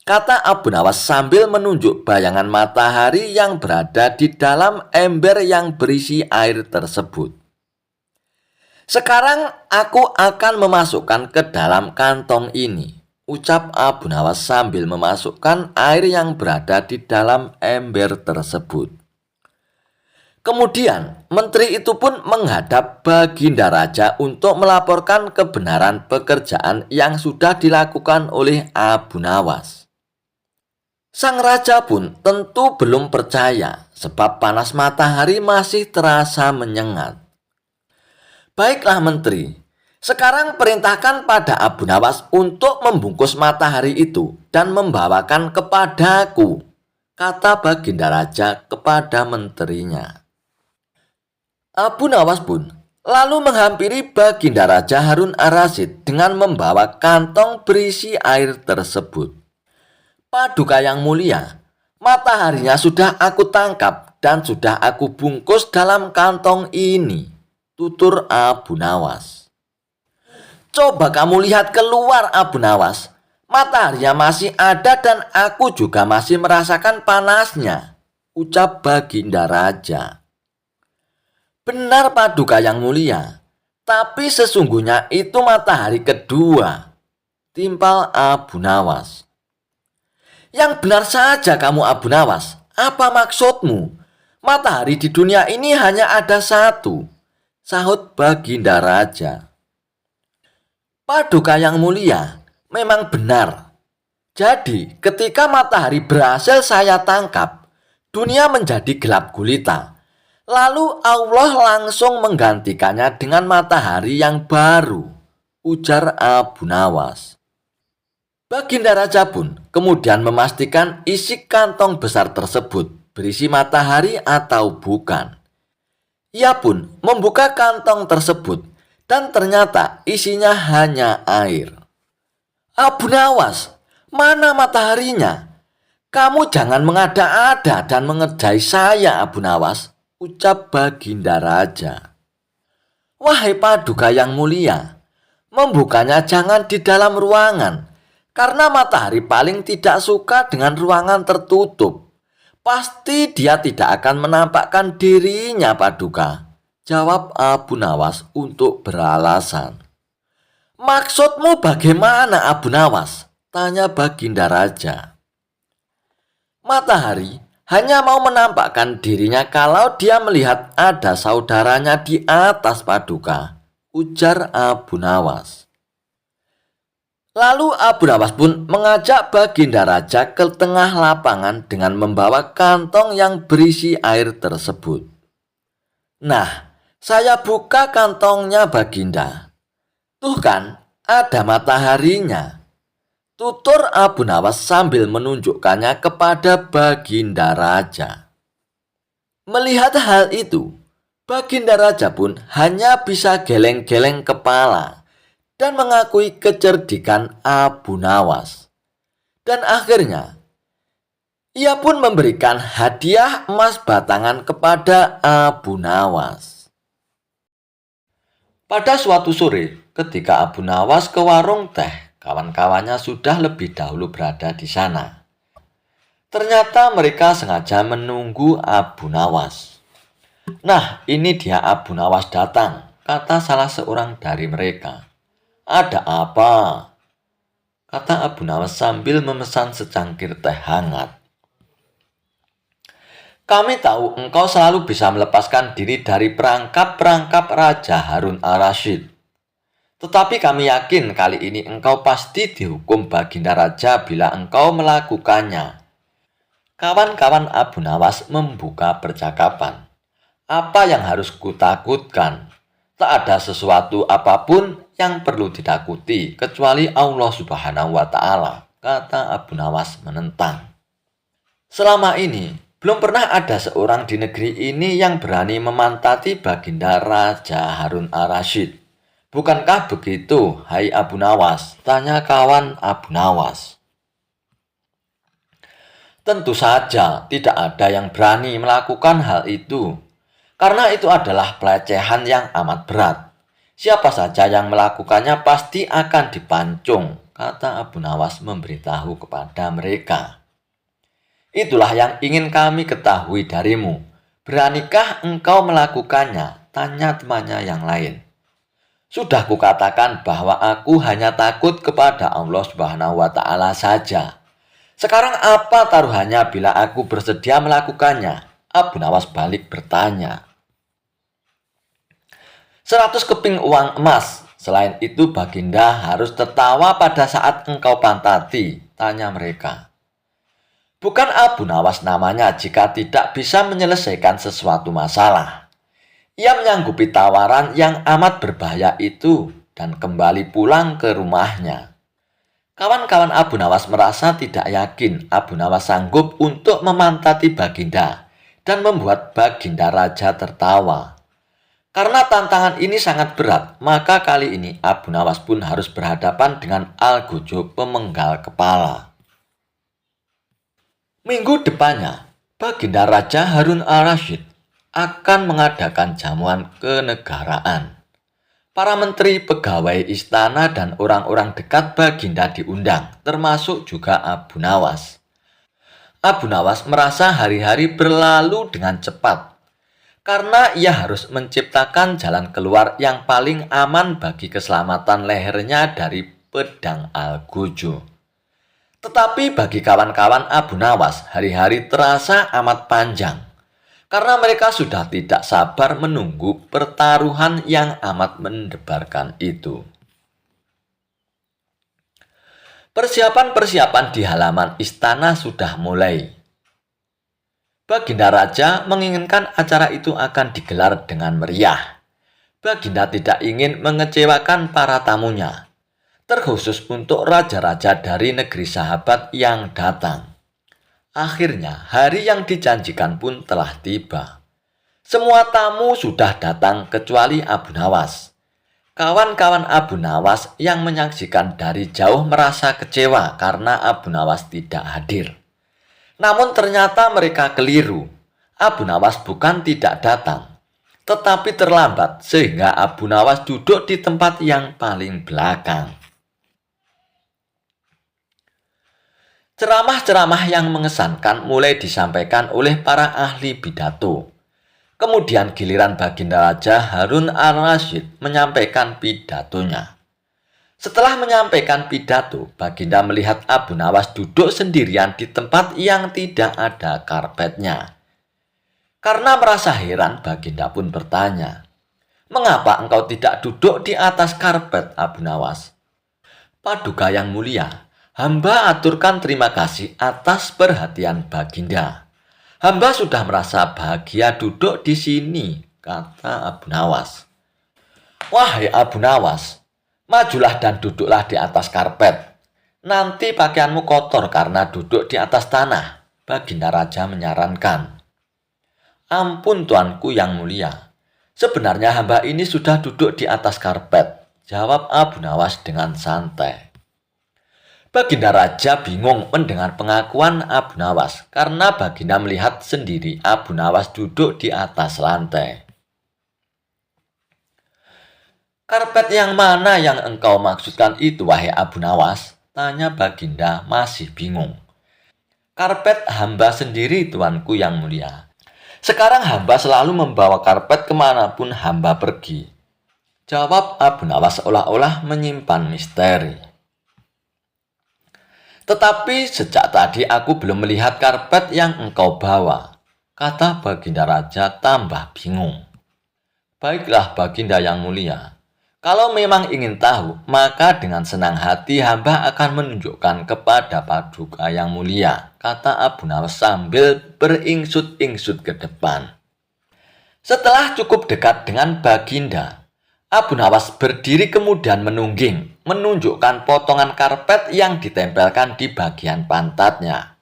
kata Abu Nawas sambil menunjuk bayangan matahari yang berada di dalam ember yang berisi air tersebut. Sekarang aku akan memasukkan ke dalam kantong ini, ucap Abu Nawas sambil memasukkan air yang berada di dalam ember tersebut. Kemudian menteri itu pun menghadap Baginda Raja untuk melaporkan kebenaran pekerjaan yang sudah dilakukan oleh Abu Nawas. Sang raja pun tentu belum percaya sebab panas matahari masih terasa menyengat. Baiklah menteri, sekarang perintahkan pada Abu Nawas untuk membungkus matahari itu dan membawakan kepadaku, kata Baginda Raja kepada menterinya. Abu Nawas pun lalu menghampiri Baginda Raja Harun ar-Rasyid dengan membawa kantong berisi air tersebut. Paduka yang mulia, mataharinya sudah aku tangkap dan sudah aku bungkus dalam kantong ini, tutur Abu Nawas. Coba kamu lihat keluar, Abu Nawas. Mataharinya masih ada dan aku juga masih merasakan panasnya, ucap Baginda Raja. Benar, Paduka yang mulia, tapi sesungguhnya itu matahari kedua, timpal Abu Nawas. Yang benar saja kamu, Abu Nawas. Apa maksudmu? Matahari di dunia ini hanya ada satu, sahut Baginda Raja. Paduka yang mulia, memang benar. Jadi ketika matahari berhasil saya tangkap, dunia menjadi gelap gulita. Lalu Allah langsung menggantikannya dengan matahari yang baru, ujar Abu Nawas. Baginda Raja pun kemudian memastikan isi kantong besar tersebut berisi matahari atau bukan. Ia pun membuka kantong tersebut dan ternyata isinya hanya air. Abu Nawas, mana mataharinya? Kamu jangan mengada-ada dan mengerjai saya, Abu Nawas, ucap Baginda Raja. Wahai Paduka yang mulia, membukanya jangan di dalam ruangan, karena matahari paling tidak suka dengan ruangan tertutup. Pasti dia tidak akan menampakkan dirinya, Paduka, jawab Abu Nawas untuk beralasan. "Maksudmu bagaimana, Abu Nawas?" tanya Baginda Raja. "Matahari hanya mau menampakkan dirinya kalau dia melihat ada saudaranya di atas paduka," ujar Abu Nawas. Lalu Abu Nawas pun mengajak Baginda Raja ke tengah lapangan dengan membawa kantong yang berisi air tersebut. "Nah, saya buka kantongnya, Baginda. Tuh kan, ada mataharinya," tutur Abu Nawas sambil menunjukkannya kepada Baginda Raja. Melihat hal itu, Baginda Raja pun hanya bisa geleng-geleng kepala dan mengakui kecerdikan Abu Nawas. Dan akhirnya, ia pun memberikan hadiah emas batangan kepada Abu Nawas. Pada suatu sore, ketika Abu Nawas ke warung teh, kawan-kawannya sudah lebih dahulu berada di sana. Ternyata mereka sengaja menunggu Abu Nawas. "Nah, ini dia Abu Nawas datang," kata salah seorang dari mereka. "Ada apa?" kata Abu Nawas sambil memesan secangkir teh hangat. "Kami tahu engkau selalu bisa melepaskan diri dari perangkap-perangkap Raja Harun al-Rasyid. Tetapi kami yakin kali ini engkau pasti dihukum Baginda Raja bila engkau melakukannya." Kawan-kawan Abu Nawas membuka percakapan. "Apa yang harus kutakutkan? Tak ada sesuatu apapun yang perlu ditakuti kecuali Allah Subhanahu wa Ta'ala," kata Abu Nawas menentang. "Selama ini belum pernah ada seorang di negeri ini yang berani memantati Baginda Raja Harun al-Rasyid. Bukankah begitu, hai Abu Nawas?" tanya kawan Abu Nawas. "Tentu saja tidak ada yang berani melakukan hal itu, karena itu adalah pelecehan yang amat berat. Siapa saja yang melakukannya pasti akan dipancung," kata Abu Nawas memberitahu kepada mereka. "Itulah yang ingin kami ketahui darimu. Beranikah engkau melakukannya?" tanya temannya yang lain. "Sudah kukatakan bahwa aku hanya takut kepada Allah Subhanahu wa Ta'ala saja. Sekarang apa taruhannya bila aku bersedia melakukannya?" Abu Nawas balik bertanya. "100 keping uang emas. Selain itu Baginda harus tertawa pada saat engkau pantati," tanya mereka. Bukan Abu Nawas namanya jika tidak bisa menyelesaikan sesuatu masalah. Ia menyanggupi tawaran yang amat berbahaya itu dan kembali pulang ke rumahnya. Kawan-kawan Abu Nawas merasa tidak yakin Abu Nawas sanggup untuk memantati Baginda dan membuat Baginda Raja tertawa. Karena tantangan ini sangat berat, maka kali ini Abu Nawas pun harus berhadapan dengan Al-Gujub pemenggal kepala. Minggu depannya, Baginda Raja Harun al-Rasyid akan mengadakan jamuan kenegaraan. Para menteri, pegawai istana, dan orang-orang dekat Baginda diundang, termasuk juga Abu Nawas. Abu Nawas merasa hari-hari berlalu dengan cepat, karena ia harus menciptakan jalan keluar yang paling aman bagi keselamatan lehernya dari pedang Al-Gujub. Tetapi bagi kawan-kawan Abu Nawas, hari-hari terasa amat panjang, karena mereka sudah tidak sabar menunggu pertaruhan yang amat mendebarkan itu. Persiapan-persiapan di halaman istana sudah mulai. Baginda Raja menginginkan acara itu akan digelar dengan meriah. Baginda tidak ingin mengecewakan para tamunya, terkhusus untuk raja-raja dari negeri sahabat yang datang. Akhirnya, hari yang dijanjikan pun telah tiba. Semua tamu sudah datang kecuali Abu Nawas. Kawan-kawan Abu Nawas yang menyaksikan dari jauh merasa kecewa karena Abu Nawas tidak hadir. Namun ternyata mereka keliru. Abu Nawas bukan tidak datang, tetapi terlambat sehingga Abu Nawas duduk di tempat yang paling belakang. Ceramah-ceramah yang mengesankan mulai disampaikan oleh para ahli pidato. Kemudian giliran Baginda Raja Harun al-Rasyid menyampaikan pidatonya. Setelah menyampaikan pidato, Baginda melihat Abu Nawas duduk sendirian di tempat yang tidak ada karpetnya. Karena merasa heran, Baginda pun bertanya, "Mengapa engkau tidak duduk di atas karpet, Abu Nawas?" "Paduka yang mulia, hamba aturkan terima kasih atas perhatian Baginda. Hamba sudah merasa bahagia duduk di sini," kata Abu Nawas. "Wahai Abu Nawas, majulah dan duduklah di atas karpet. Nanti pakaianmu kotor karena duduk di atas tanah," Baginda Raja menyarankan. "Ampun tuanku yang mulia, sebenarnya hamba ini sudah duduk di atas karpet," jawab Abu Nawas dengan santai. Baginda Raja bingung mendengar pengakuan Abu Nawas karena Baginda melihat sendiri Abu Nawas duduk di atas lantai. "Karpet yang mana yang engkau maksudkan itu, wahai Abu Nawas?" tanya Baginda masih bingung. "Karpet hamba sendiri, tuanku yang mulia. Sekarang hamba selalu membawa karpet kemanapun hamba pergi," jawab Abu Nawas seolah-olah menyimpan misteri. "Tetapi sejak tadi aku belum melihat karpet yang engkau bawa," kata Baginda Raja tambah bingung. "Baiklah Baginda yang mulia, kalau memang ingin tahu, maka dengan senang hati hamba akan menunjukkan kepada Paduka yang mulia," kata Abu Nawas sambil beringsut-ingsut ke depan. Setelah cukup dekat dengan Baginda, Abu Nawas berdiri kemudian menunjukkan potongan karpet yang ditempelkan di bagian pantatnya.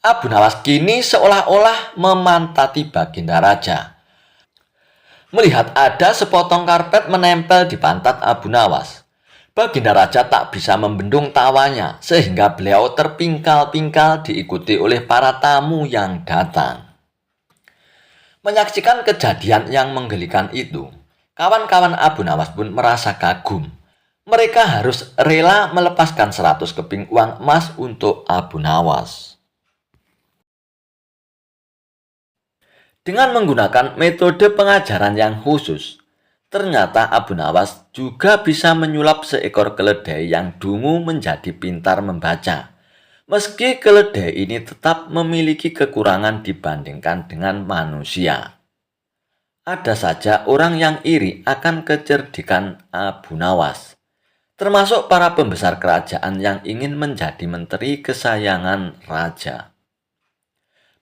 Abu Nawas kini seolah-olah memantati Baginda Raja. Melihat ada sepotong karpet menempel di pantat Abu Nawas, Baginda Raja tak bisa membendung tawanya sehingga beliau terpingkal-pingkal diikuti oleh para tamu yang datang. Menyaksikan kejadian yang menggelikan itu, kawan-kawan Abu Nawas pun merasa kagum. Mereka harus rela melepaskan 100 keping uang emas untuk Abu Nawas. Dengan menggunakan metode pengajaran yang khusus, ternyata Abu Nawas juga bisa menyulap seekor keledai yang dungu menjadi pintar membaca. Meski keledai ini tetap memiliki kekurangan dibandingkan dengan manusia. Ada saja orang yang iri akan kecerdikan Abu Nawas, termasuk para pembesar kerajaan yang ingin menjadi menteri kesayangan raja.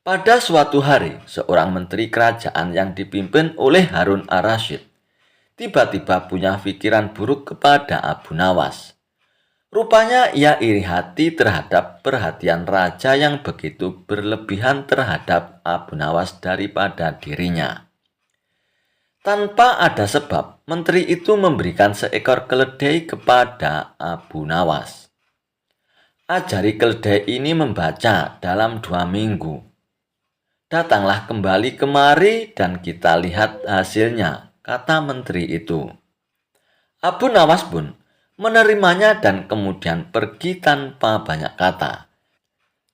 Pada suatu hari, seorang menteri kerajaan yang dipimpin oleh Harun ar-Rasyid tiba-tiba punya pikiran buruk kepada Abu Nawas. Rupanya ia iri hati terhadap perhatian raja yang begitu berlebihan terhadap Abu Nawas daripada dirinya. Tanpa ada sebab, menteri itu memberikan seekor keledai kepada Abu Nawas. "Ajari keledai ini membaca dalam 2 minggu. Datanglah kembali kemari dan kita lihat hasilnya," kata menteri itu. Abu Nawas pun menerimanya dan kemudian pergi tanpa banyak kata.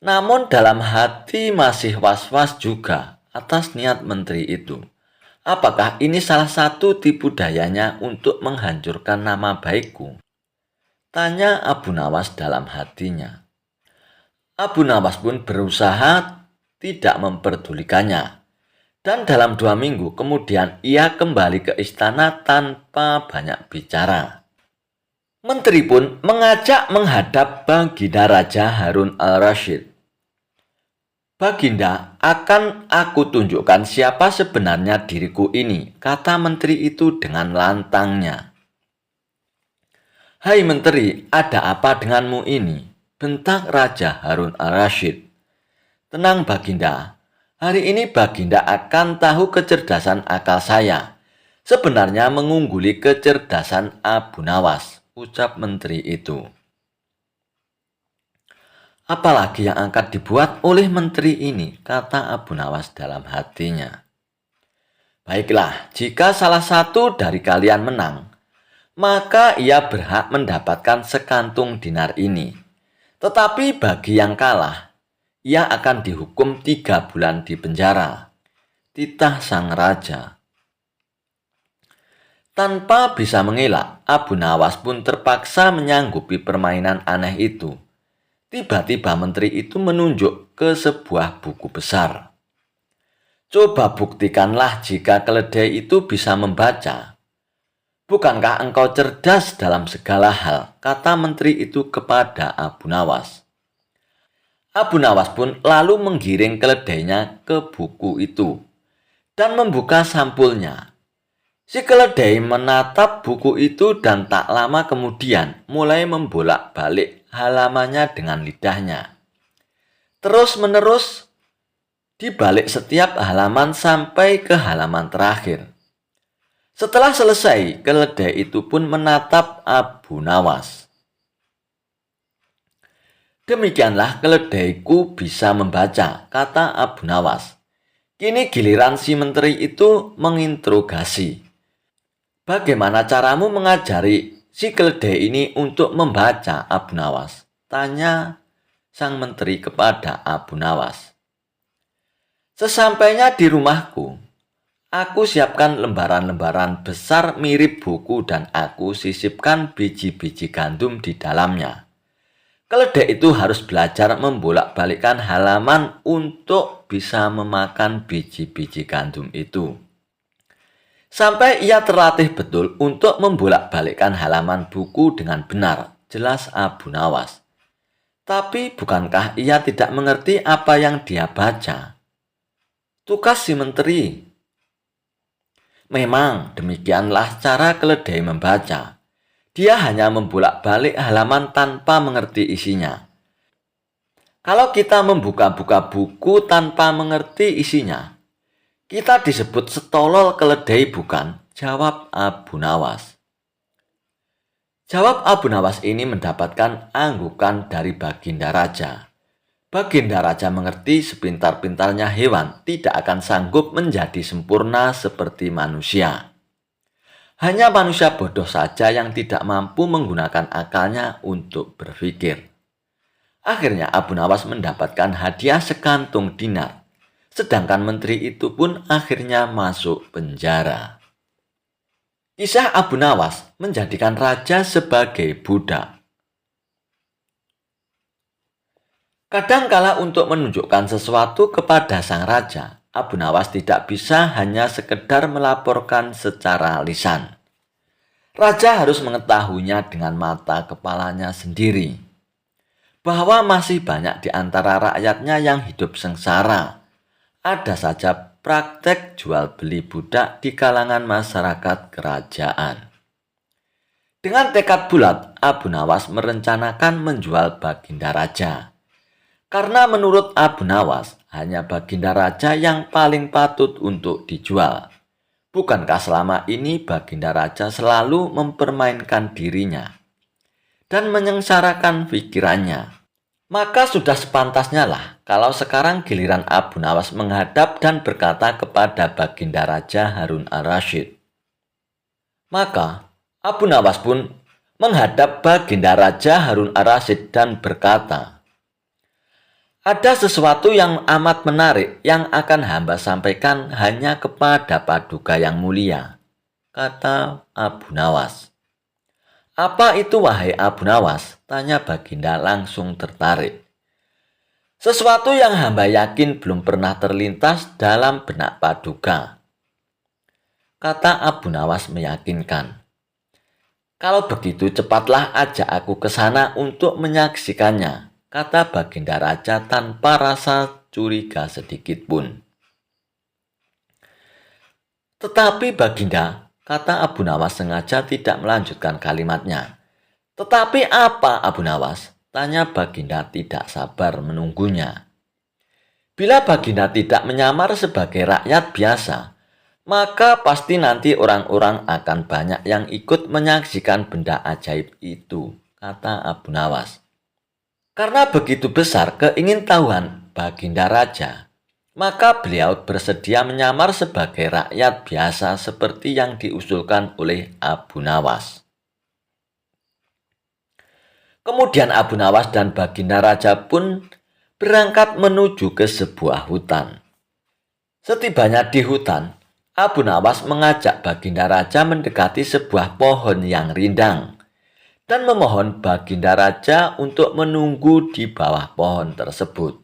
Namun dalam hati masih was-was juga atas niat menteri itu. Apakah ini salah satu tipu dayanya untuk menghancurkan nama baikku? Tanya Abu Nawas dalam hatinya. Abu Nawas pun berusaha tidak memperdulikannya. Dan dalam 2 minggu kemudian ia kembali ke istana tanpa banyak bicara. Menteri pun mengajak menghadap Baginda Raja Harun al-Rasyid. "Baginda, akan aku tunjukkan siapa sebenarnya diriku ini," kata menteri itu dengan lantangnya. "Hai menteri, ada apa denganmu ini?" bentak Raja Harun al-Rasyid. "Tenang Baginda, hari ini Baginda akan tahu kecerdasan akal saya. Sebenarnya mengungguli kecerdasan Abu Nawas," ucap menteri itu. "Apalagi yang akan dibuat oleh menteri ini," kata Abu Nawas dalam hatinya. "Baiklah, jika salah satu dari kalian menang, maka ia berhak mendapatkan sekantung dinar ini. Tetapi bagi yang kalah, ia akan dihukum 3 bulan di penjara," titah sang raja. Tanpa bisa mengelak, Abu Nawas pun terpaksa menyanggupi permainan aneh itu. Tiba-tiba menteri itu menunjuk ke sebuah buku besar. Coba buktikanlah jika keledai itu bisa membaca. Bukankah engkau cerdas dalam segala hal, kata menteri itu kepada Abu Nawas. Abu Nawas pun lalu menggiring keledainya ke buku itu dan membuka sampulnya. Si keledai menatap buku itu dan tak lama kemudian mulai membolak-balik halamannya dengan lidahnya. Terus-menerus dibalik setiap halaman sampai ke halaman terakhir. Setelah selesai, keledai itu pun menatap Abu Nawas. Demikianlah keledaiku bisa membaca, kata Abu Nawas. Kini giliran si menteri itu menginterogasi. Bagaimana caramu mengajari si keledai ini untuk membaca, Abu Nawas? Tanya sang menteri kepada Abu Nawas. Sesampainya di rumahku, aku siapkan lembaran-lembaran besar mirip buku dan aku sisipkan biji-biji gandum di dalamnya. Keledai itu harus belajar membolak-balikkan halaman untuk bisa memakan biji-biji gandum itu. Sampai ia terlatih betul untuk membolak-balikkan halaman buku dengan benar, jelas Abu Nawas. Tapi bukankah ia tidak mengerti apa yang dia baca? Tukas si menteri. Memang demikianlah cara keledai membaca. Dia hanya membolak-balik halaman tanpa mengerti isinya. Kalau kita membuka-buka buku tanpa mengerti isinya, kita disebut setolol keledai bukan? Jawab Abu Nawas. Jawab Abu Nawas ini mendapatkan anggukan dari Baginda Raja. Baginda Raja mengerti sepintar-pintarnya hewan tidak akan sanggup menjadi sempurna seperti manusia. Hanya manusia bodoh saja yang tidak mampu menggunakan akalnya untuk berpikir. Akhirnya Abu Nawas mendapatkan hadiah sekantung dinar. Sedangkan menteri itu pun akhirnya masuk penjara. Kisah Abu Nawas menjadikan raja sebagai budak. Kadangkala untuk menunjukkan sesuatu kepada sang raja, Abu Nawas tidak bisa hanya sekedar melaporkan secara lisan. Raja harus mengetahuinya dengan mata kepalanya sendiri. Bahwa masih banyak di antara rakyatnya yang hidup sengsara. Ada saja praktek jual beli budak di kalangan masyarakat kerajaan. Dengan tekad bulat, Abu Nawas merencanakan menjual Baginda Raja. Karena menurut Abu Nawas, hanya Baginda Raja yang paling patut untuk dijual. Bukankah selama ini Baginda Raja selalu mempermainkan dirinya dan menyengsarakan pikirannya? Maka sudah sepantasnya lah kalau sekarang giliran Abu Nawas menghadap dan berkata kepada Baginda Raja Harun al-Rasyid. Maka Abu Nawas pun menghadap Baginda Raja Harun al-Rasyid dan berkata, ada sesuatu yang amat menarik yang akan hamba sampaikan hanya kepada Paduka yang mulia, kata Abu Nawas. Apa itu wahai Abu Nawas? Tanya Baginda langsung tertarik. Sesuatu yang hamba yakin belum pernah terlintas dalam benak Paduka, kata Abu Nawas meyakinkan. Kalau begitu cepatlah ajak aku ke sana untuk menyaksikannya, kata Baginda Raja tanpa rasa curiga sedikit pun. Tetapi Baginda, kata Abu Nawas sengaja tidak melanjutkan kalimatnya. Tetapi apa Abu Nawas? Tanya Baginda tidak sabar menunggunya. Bila Baginda tidak menyamar sebagai rakyat biasa, maka pasti nanti orang-orang akan banyak yang ikut menyaksikan benda ajaib itu, kata Abu Nawas. Karena begitu besar keingintahuan Baginda Raja, maka beliau bersedia menyamar sebagai rakyat biasa seperti yang diusulkan oleh Abu Nawas. Kemudian Abu Nawas dan Baginda Raja pun berangkat menuju ke sebuah hutan. Setibanya di hutan, Abu Nawas mengajak Baginda Raja mendekati sebuah pohon yang rindang dan memohon Baginda Raja untuk menunggu di bawah pohon tersebut.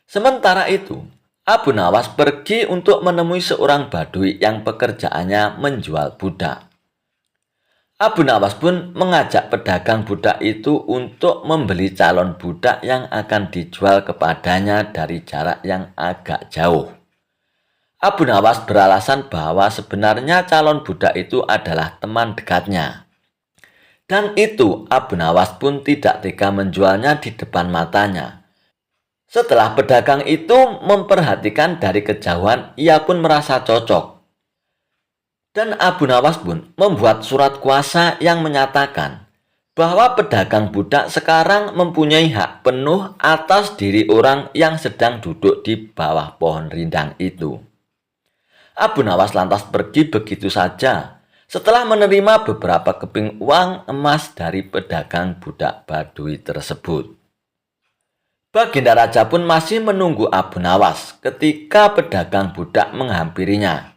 Sementara itu, Abu Nawas pergi untuk menemui seorang badui yang pekerjaannya menjual budak. Abu Nawas pun mengajak pedagang budak itu untuk membeli calon budak yang akan dijual kepadanya dari jarak yang agak jauh. Abu Nawas beralasan bahwa sebenarnya calon budak itu adalah teman dekatnya. Dan itu Abu Nawas pun tidak tega menjualnya di depan matanya. Setelah pedagang itu memperhatikan dari kejauhan, ia pun merasa cocok. Dan Abu Nawas pun membuat surat kuasa yang menyatakan bahwa pedagang budak sekarang mempunyai hak penuh atas diri orang yang sedang duduk di bawah pohon rindang itu. Abu Nawas lantas pergi begitu saja setelah menerima beberapa keping uang emas dari pedagang budak badui tersebut. Baginda Raja pun masih menunggu Abu Nawas ketika pedagang budak menghampirinya.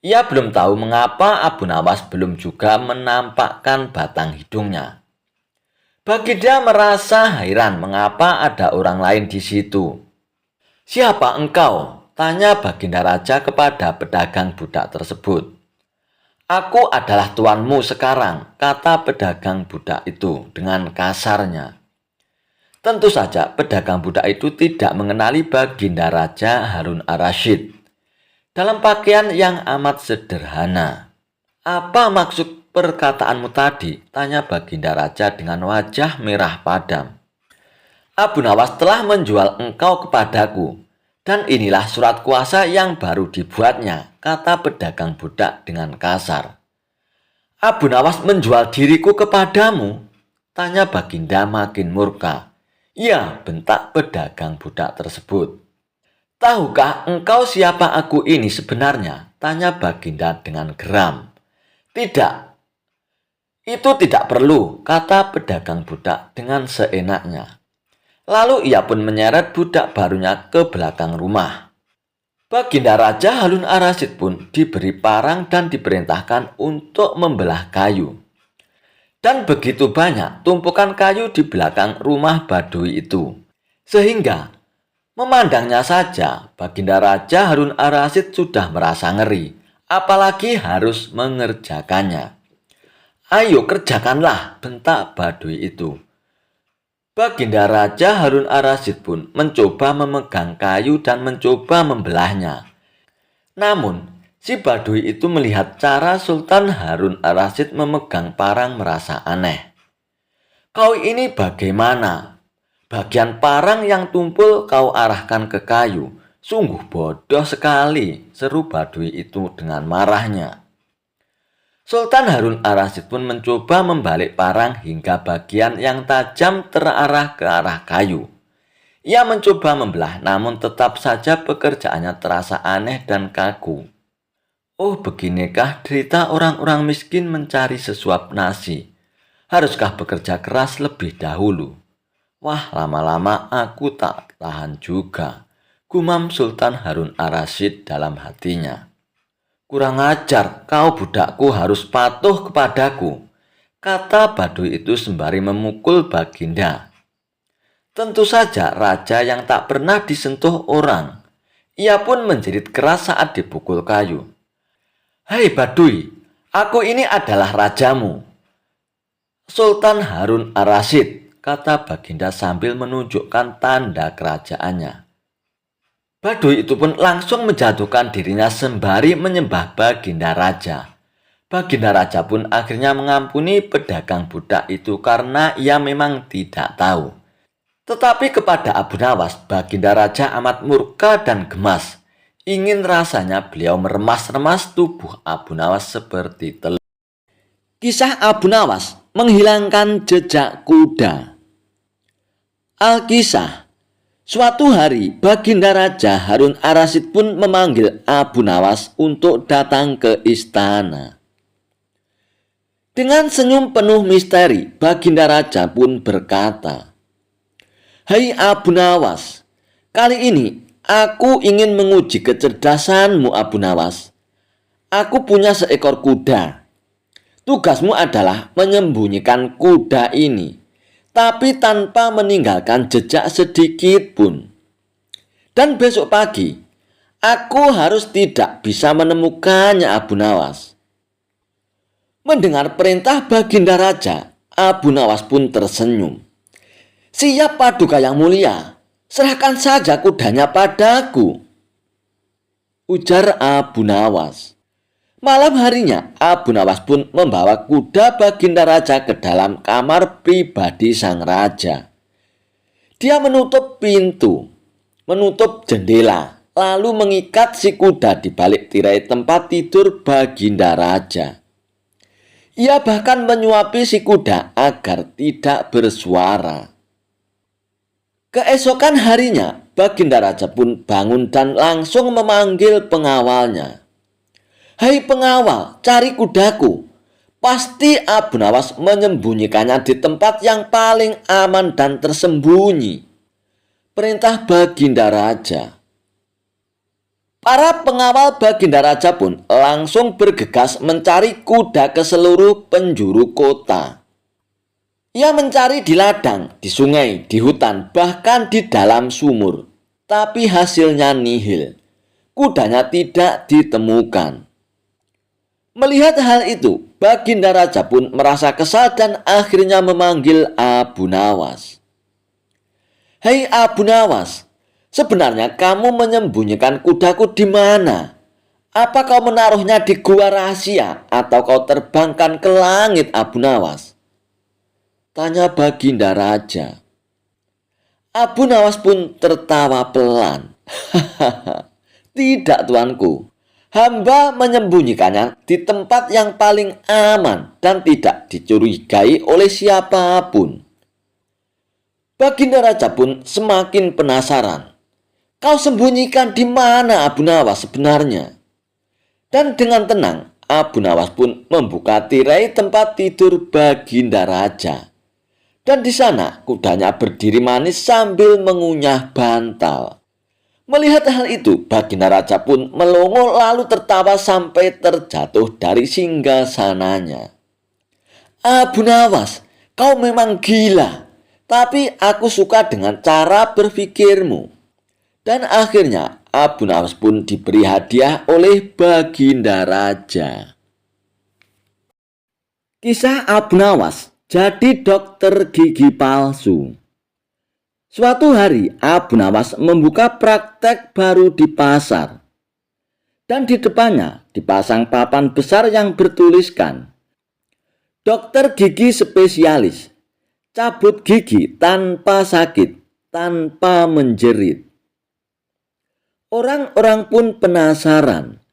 Ia belum tahu mengapa Abu Nawas belum juga menampakkan batang hidungnya. Baginda merasa heran mengapa ada orang lain di situ. "Siapa engkau?" tanya Baginda Raja kepada pedagang budak tersebut. "Aku adalah tuanmu sekarang," kata pedagang budak itu dengan kasarnya. Tentu saja pedagang budak itu tidak mengenali Baginda Raja Harun ar-Rasyid. Dalam pakaian yang amat sederhana. "Apa maksud perkataanmu tadi?" tanya Baginda Raja dengan wajah merah padam. "Abu Nawas telah menjual engkau kepadaku. Dan inilah surat kuasa yang baru dibuatnya," kata pedagang budak dengan kasar. "Abu Nawas menjual diriku kepadamu?" tanya Baginda makin murka. "Ya," bentak pedagang budak tersebut. "Tahukah engkau siapa aku ini sebenarnya?" tanya Baginda dengan geram. "Tidak, itu tidak perlu," kata pedagang budak dengan seenaknya. Lalu ia pun menyeret budak barunya ke belakang rumah. Baginda Raja Harun ar-Rasyid pun diberi parang dan diperintahkan untuk membelah kayu. Dan begitu banyak tumpukan kayu di belakang rumah badui itu. Sehingga memandangnya saja Baginda Raja Harun ar-Rasyid sudah merasa ngeri, apalagi harus mengerjakannya. "Ayo kerjakanlah," bentak badui itu. Baginda Raja Harun ar-Rasyid pun mencoba memegang kayu dan mencoba membelahnya. Namun, si badui itu melihat cara Sultan Harun ar-Rasyid memegang parang merasa aneh. "Kau ini bagaimana? Bagian parang yang tumpul kau arahkan ke kayu. Sungguh bodoh sekali," seru badui itu dengan marahnya. Sultan Harun ar-Rasyid pun mencoba membalik parang hingga bagian yang tajam terarah ke arah kayu. Ia mencoba membelah, namun tetap saja pekerjaannya terasa aneh dan kaku. Oh, beginikah derita orang-orang miskin mencari sesuap nasi? Haruskah bekerja keras lebih dahulu? Wah, lama-lama aku tak tahan juga, gumam Sultan Harun ar-Rasyid dalam hatinya. "Kurang ajar, kau budakku harus patuh kepadaku," kata badui itu sembari memukul Baginda. Tentu saja raja yang tak pernah disentuh orang. Ia pun menjerit keras saat dipukul kayu. "Hei badui, aku ini adalah rajamu, Sultan Harun ar-Rasyid," kata Baginda sambil menunjukkan tanda kerajaannya. Badui itu pun langsung menjatuhkan dirinya sembari menyembah Baginda Raja. Baginda Raja pun akhirnya mengampuni pedagang budak itu karena ia memang tidak tahu. Tetapi kepada Abu Nawas, Baginda Raja amat murka dan gemas. Ingin rasanya beliau meremas-remas tubuh Abu Nawas seperti telur. Kisah Abu Nawas menghilangkan jejak kuda. Alkisah. Suatu hari, Baginda Raja Harun ar-Rasyid pun memanggil Abu Nawas untuk datang ke istana. Dengan senyum penuh misteri, Baginda Raja pun berkata, "Hai Abu Nawas, kali ini aku ingin menguji kecerdasanmu Abu Nawas. Aku punya seekor kuda. Tugasmu adalah menyembunyikan kuda ini, tapi tanpa meninggalkan jejak sedikit pun. Dan besok pagi, aku harus tidak bisa menemukannya, Abu Nawas. Mendengar perintah Baginda Raja, Abu Nawas pun tersenyum. Siap Paduka yang mulia, serahkan saja kudanya padaku, ujar Abu Nawas. Malam harinya, Abu Nawas pun membawa kuda Baginda Raja ke dalam kamar pribadi sang raja. Dia menutup pintu, menutup jendela, lalu mengikat si kuda di balik tirai tempat tidur Baginda Raja. Ia bahkan menyuapi si kuda agar tidak bersuara. Keesokan harinya, Baginda Raja pun bangun dan langsung memanggil pengawalnya. Hai pengawal, cari kudaku. Pasti Abu Nawas menyembunyikannya di tempat yang paling aman dan tersembunyi, perintah Baginda Raja. Para pengawal Baginda Raja pun langsung bergegas mencari kuda ke seluruh penjuru kota. Ia mencari di ladang, di sungai, di hutan, bahkan di dalam sumur. Tapi hasilnya nihil. Kudanya tidak ditemukan. Melihat hal itu, Baginda Raja pun merasa kesal dan akhirnya memanggil Abu Nawas. Hei Abu Nawas, sebenarnya kamu menyembunyikan kudaku di mana? Apa kau menaruhnya di gua rahasia atau kau terbangkan ke langit, Abu Nawas? Tanya Baginda Raja. Abu Nawas pun tertawa pelan. Tidak tuanku. Hamba menyembunyikannya di tempat yang paling aman dan tidak dicurigai oleh siapapun. Baginda Raja pun semakin penasaran. Kau sembunyikan di mana Abu Nawas sebenarnya? Dan dengan tenang, Abu Nawas pun membuka tirai tempat tidur Baginda Raja. Dan di sana kudanya berdiri manis sambil mengunyah bantal. Melihat hal itu, Baginda Raja pun melongo lalu tertawa sampai terjatuh dari singgasananya. Abu Nawas, kau memang gila, tapi aku suka dengan cara berpikirmu. Dan akhirnya Abu Nawas pun diberi hadiah oleh Baginda Raja. Kisah Abu Nawas jadi dokter gigi palsu. Suatu hari, Abu Nawas membuka praktek baru di pasar. Dan di depannya dipasang papan besar yang bertuliskan, Dokter gigi spesialis, cabut gigi tanpa sakit, tanpa menjerit. Orang-orang pun penasaran,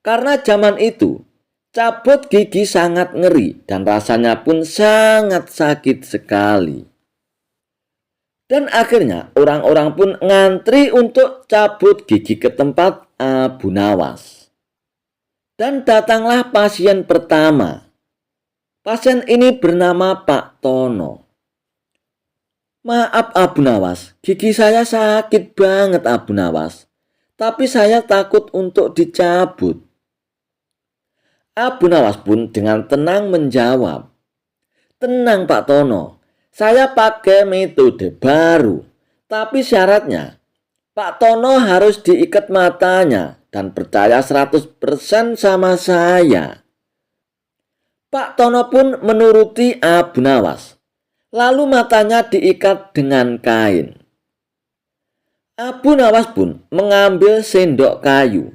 karena zaman itu cabut gigi sangat ngeri dan rasanya pun sangat sakit sekali. Dan akhirnya orang-orang pun ngantri untuk cabut gigi ke tempat Abu Nawas. Dan datanglah pasien pertama. Pasien ini bernama Pak Tono. Maaf Abu Nawas, gigi saya sakit banget Abu Nawas. Tapi saya takut untuk dicabut. Abu Nawas pun dengan tenang menjawab. Tenang Pak Tono. Saya pakai metode baru, tapi syaratnya Pak Tono harus diikat matanya dan percaya 100% sama saya. Pak Tono pun menuruti Abu Nawas, lalu matanya diikat dengan kain. Abu Nawas pun mengambil sendok kayu,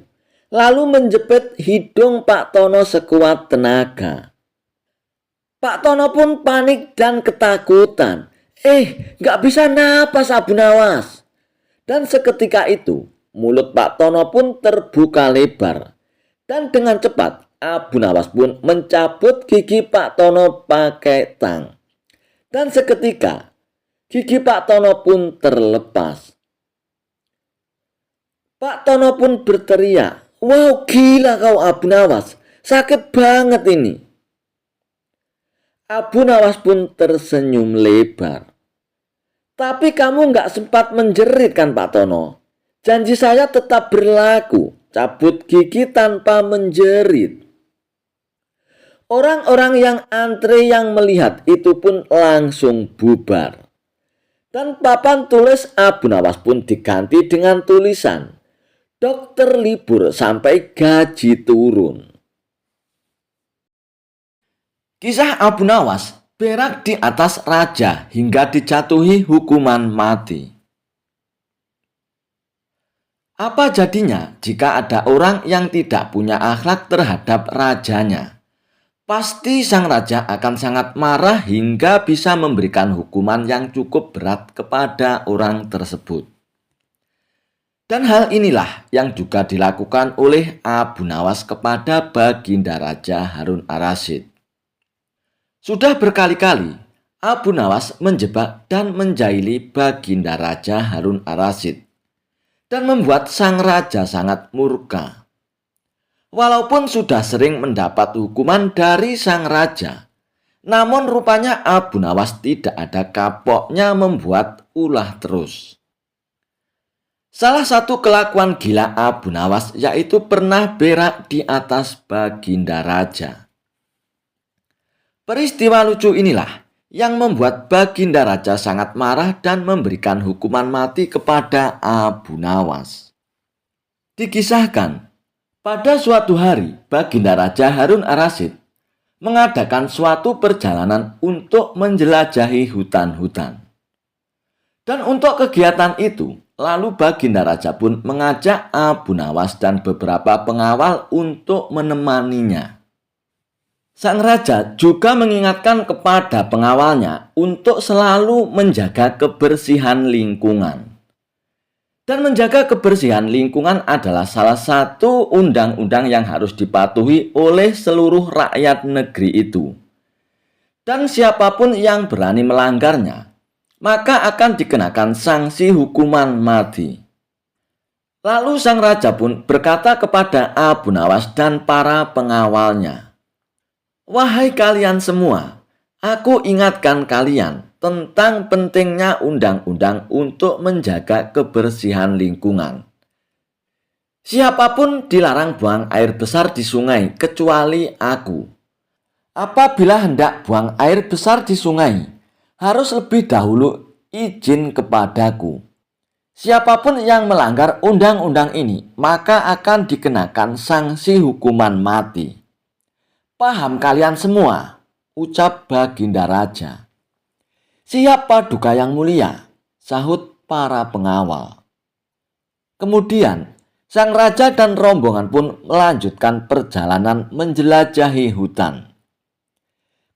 lalu menjepit hidung Pak Tono sekuat tenaga. Pak Tono pun panik dan ketakutan. Gak bisa napas Abu Nawas. Dan seketika itu, mulut Pak Tono pun terbuka lebar. Dan dengan cepat, Abu Nawas pun mencabut gigi Pak Tono pakai tang. Dan seketika, gigi Pak Tono pun terlepas. Pak Tono pun berteriak, "Wow, gila kau Abu Nawas, sakit banget ini." Abu Nawas pun tersenyum lebar. Tapi kamu nggak sempat menjerit kan Pak Tono? Janji saya tetap berlaku. cabut gigi tanpa menjerit. Orang-orang yang antre yang melihat itu pun langsung bubar. Dan papan tulis Abu Nawas pun diganti dengan tulisan, "Dokter libur sampai gaji turun." Kisah Abu Nawas berak di atas raja hingga dijatuhi hukuman mati. Apa jadinya jika ada orang yang tidak punya akhlak terhadap rajanya? Pasti sang raja akan sangat marah hingga bisa memberikan hukuman yang cukup berat kepada orang tersebut. Dan hal inilah yang juga dilakukan oleh Abu Nawas kepada Baginda Raja Harun ar-Rasyid. Sudah berkali-kali Abu Nawas menjebak dan menjahili Baginda Raja Harun ar-Rasyid dan membuat sang raja sangat murka. Walaupun sudah sering mendapat hukuman dari sang raja, namun rupanya Abu Nawas tidak ada kapoknya membuat ulah terus. Salah satu kelakuan gila Abu Nawas yaitu pernah berak di atas Baginda Raja. Peristiwa lucu inilah yang membuat Baginda Raja sangat marah dan memberikan hukuman mati kepada Abu Nawas. Dikisahkan, pada suatu hari Baginda Raja Harun ar-Rasyid mengadakan suatu perjalanan untuk menjelajahi hutan-hutan. Dan untuk kegiatan itu, lalu Baginda Raja pun mengajak Abu Nawas dan beberapa pengawal untuk menemaninya. Sang raja juga mengingatkan kepada pengawalnya untuk selalu menjaga kebersihan lingkungan. Dan menjaga kebersihan lingkungan adalah salah satu undang-undang yang harus dipatuhi oleh seluruh rakyat negeri itu. Dan siapapun yang berani melanggarnya, maka akan dikenakan sanksi hukuman mati. Lalu sang raja pun berkata kepada Abu Nawas dan para pengawalnya, "Wahai kalian semua, aku ingatkan kalian tentang pentingnya undang-undang untuk menjaga kebersihan lingkungan. Siapapun dilarang buang air besar di sungai kecuali aku. Apabila hendak buang air besar di sungai, harus lebih dahulu izin kepadaku. Siapapun yang melanggar undang-undang ini, maka akan dikenakan sanksi hukuman mati. Paham kalian semua?" ucap Baginda Raja. "Siap Paduka yang mulia," sahut para pengawal. Kemudian, sang raja dan rombongan pun melanjutkan perjalanan menjelajahi hutan.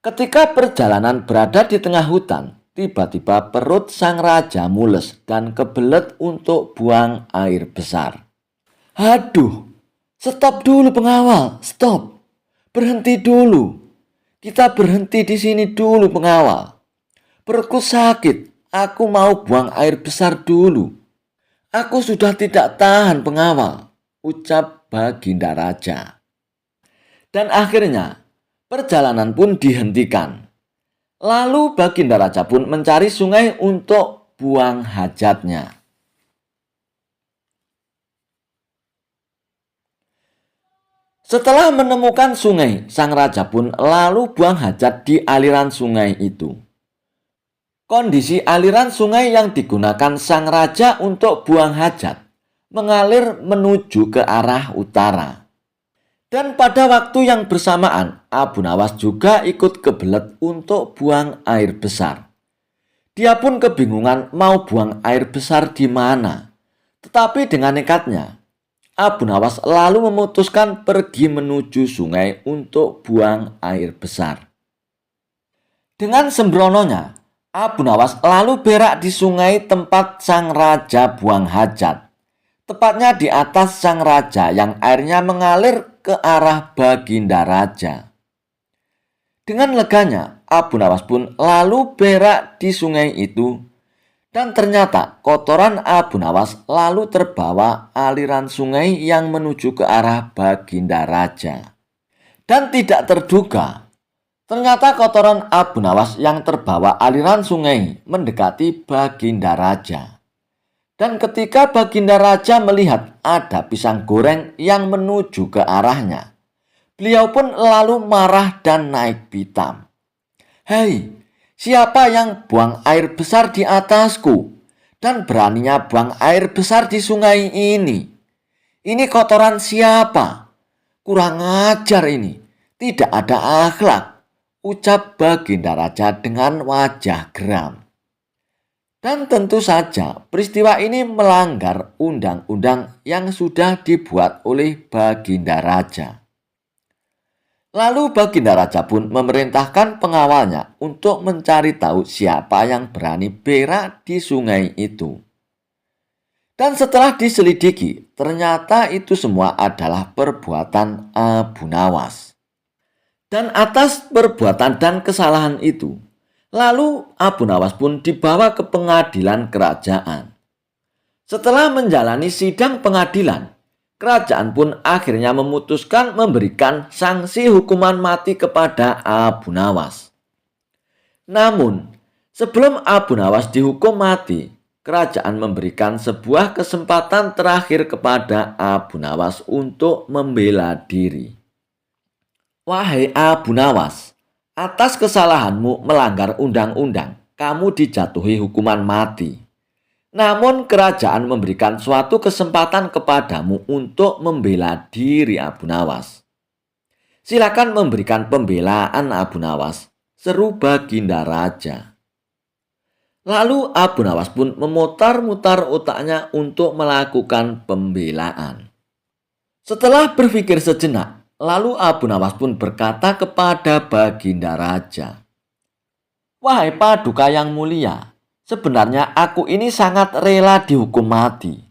Ketika perjalanan berada di tengah hutan, tiba-tiba perut sang raja mules dan kebelet untuk buang air besar. "Aduh, stop dulu pengawal, stop. Berhenti dulu. Kita berhenti di sini dulu pengawal. Perutku sakit, aku mau buang air besar dulu. Aku sudah tidak tahan pengawal," ucap Baginda Raja. Dan akhirnya perjalanan pun dihentikan. Lalu Baginda Raja pun mencari sungai untuk buang hajatnya. Setelah menemukan sungai, sang raja pun lalu buang hajat di aliran sungai itu. Kondisi aliran sungai yang digunakan sang raja untuk buang hajat mengalir menuju ke arah utara. Dan pada waktu yang bersamaan, Abu Nawas juga ikut kebelet untuk buang air besar. Dia pun kebingungan mau buang air besar di mana. Tetapi dengan nekatnya, Abu Nawas lalu memutuskan pergi menuju sungai untuk buang air besar. Dengan sembrononya, Abu Nawas lalu berak di sungai tempat sang raja buang hajat. Tepatnya di atas sang raja yang airnya mengalir ke arah Baginda Raja. Dengan leganya, Abu Nawas pun lalu berak di sungai itu. Dan ternyata kotoran Abu Nawas lalu terbawa aliran sungai yang menuju ke arah Baginda Raja. Dan tidak terduga, ternyata kotoran Abu Nawas yang terbawa aliran sungai mendekati Baginda Raja. Dan ketika Baginda Raja melihat ada pisang goreng yang menuju ke arahnya, beliau pun lalu marah dan naik pitam. "Hei, siapa yang buang air besar di atasku dan beraninya buang air besar di sungai ini? Ini kotoran siapa? Kurang ajar ini, tidak ada akhlak," ucap Baginda Raja dengan wajah geram. Dan tentu saja peristiwa ini melanggar undang-undang yang sudah dibuat oleh Baginda Raja. Lalu Baginda Raja pun memerintahkan pengawalnya untuk mencari tahu siapa yang berani berak di sungai itu. Dan setelah diselidiki, ternyata itu semua adalah perbuatan Abu Nawas. Dan atas perbuatan dan kesalahan itu, lalu Abu Nawas pun dibawa ke pengadilan kerajaan. Setelah menjalani sidang pengadilan, kerajaan pun akhirnya memutuskan memberikan sanksi hukuman mati kepada Abu Nawas. Namun, sebelum Abu Nawas dihukum mati, kerajaan memberikan sebuah kesempatan terakhir kepada Abu Nawas untuk membela diri. "Wahai Abu Nawas, atas kesalahanmu melanggar undang-undang, kamu dijatuhi hukuman mati. Namun kerajaan memberikan suatu kesempatan kepadamu untuk membela diri Abu Nawas. Silakan memberikan pembelaan Abu Nawas," seru Baginda Raja. Lalu Abu Nawas pun memutar-mutar otaknya untuk melakukan pembelaan. Setelah berpikir sejenak, lalu Abu Nawas pun berkata kepada Baginda Raja, "Wahai Paduka yang mulia, sebenarnya aku ini sangat rela dihukum mati.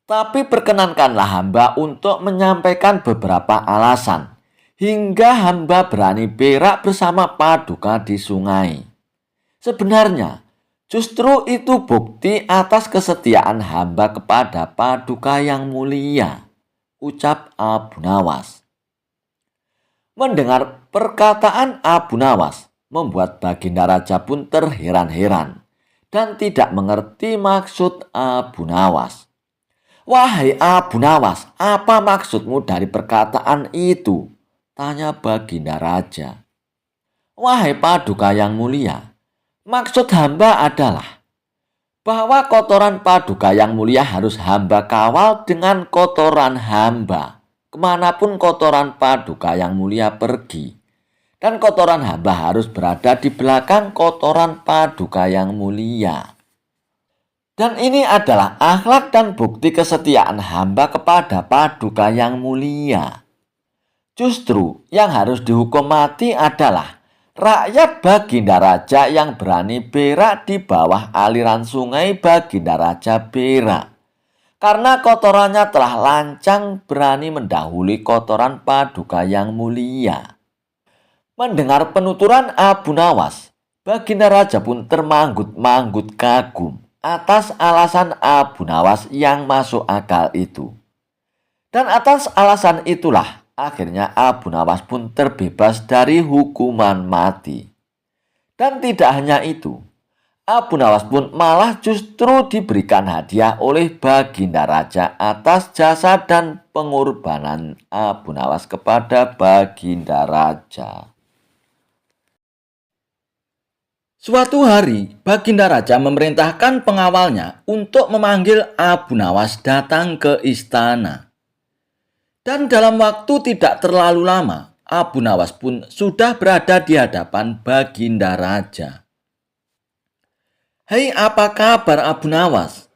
Tapi perkenankanlah hamba untuk menyampaikan beberapa alasan, hingga hamba berani berak bersama Paduka di sungai. Sebenarnya, justru itu bukti atas kesetiaan hamba kepada Paduka yang mulia," ucap Abu Nawas. Mendengar perkataan Abu Nawas, membuat Baginda Raja pun terheran-heran dan tidak mengerti maksud Abu Nawas. "Wahai Abu Nawas, apa maksudmu dari perkataan itu?" tanya Baginda Raja. "Wahai Paduka yang mulia, maksud hamba adalah bahwa kotoran Paduka yang mulia harus hamba kawal dengan kotoran hamba kemanapun kotoran Paduka yang mulia pergi. Dan kotoran hamba harus berada di belakang kotoran Paduka yang mulia. Dan ini adalah akhlak dan bukti kesetiaan hamba kepada Paduka yang mulia. Justru yang harus dihukum mati adalah rakyat Baginda Raja yang berani berak di bawah aliran sungai Baginda Raja berak. Karena kotorannya telah lancang berani mendahului kotoran Paduka yang mulia." Mendengar penuturan Abu Nawas, Baginda Raja pun termanggut-manggut kagum atas alasan Abu Nawas yang masuk akal itu. Dan atas alasan itulah akhirnya Abu Nawas pun terbebas dari hukuman mati. Dan tidak hanya itu, Abu Nawas pun malah justru diberikan hadiah oleh Baginda Raja atas jasa dan pengorbanan Abu Nawas kepada Baginda Raja. Suatu hari, Baginda Raja memerintahkan pengawalnya untuk memanggil Abu Nawas datang ke istana. Dan dalam waktu tidak terlalu lama, Abu Nawas pun sudah berada di hadapan Baginda Raja. "Hei, apa kabar Abu Nawas?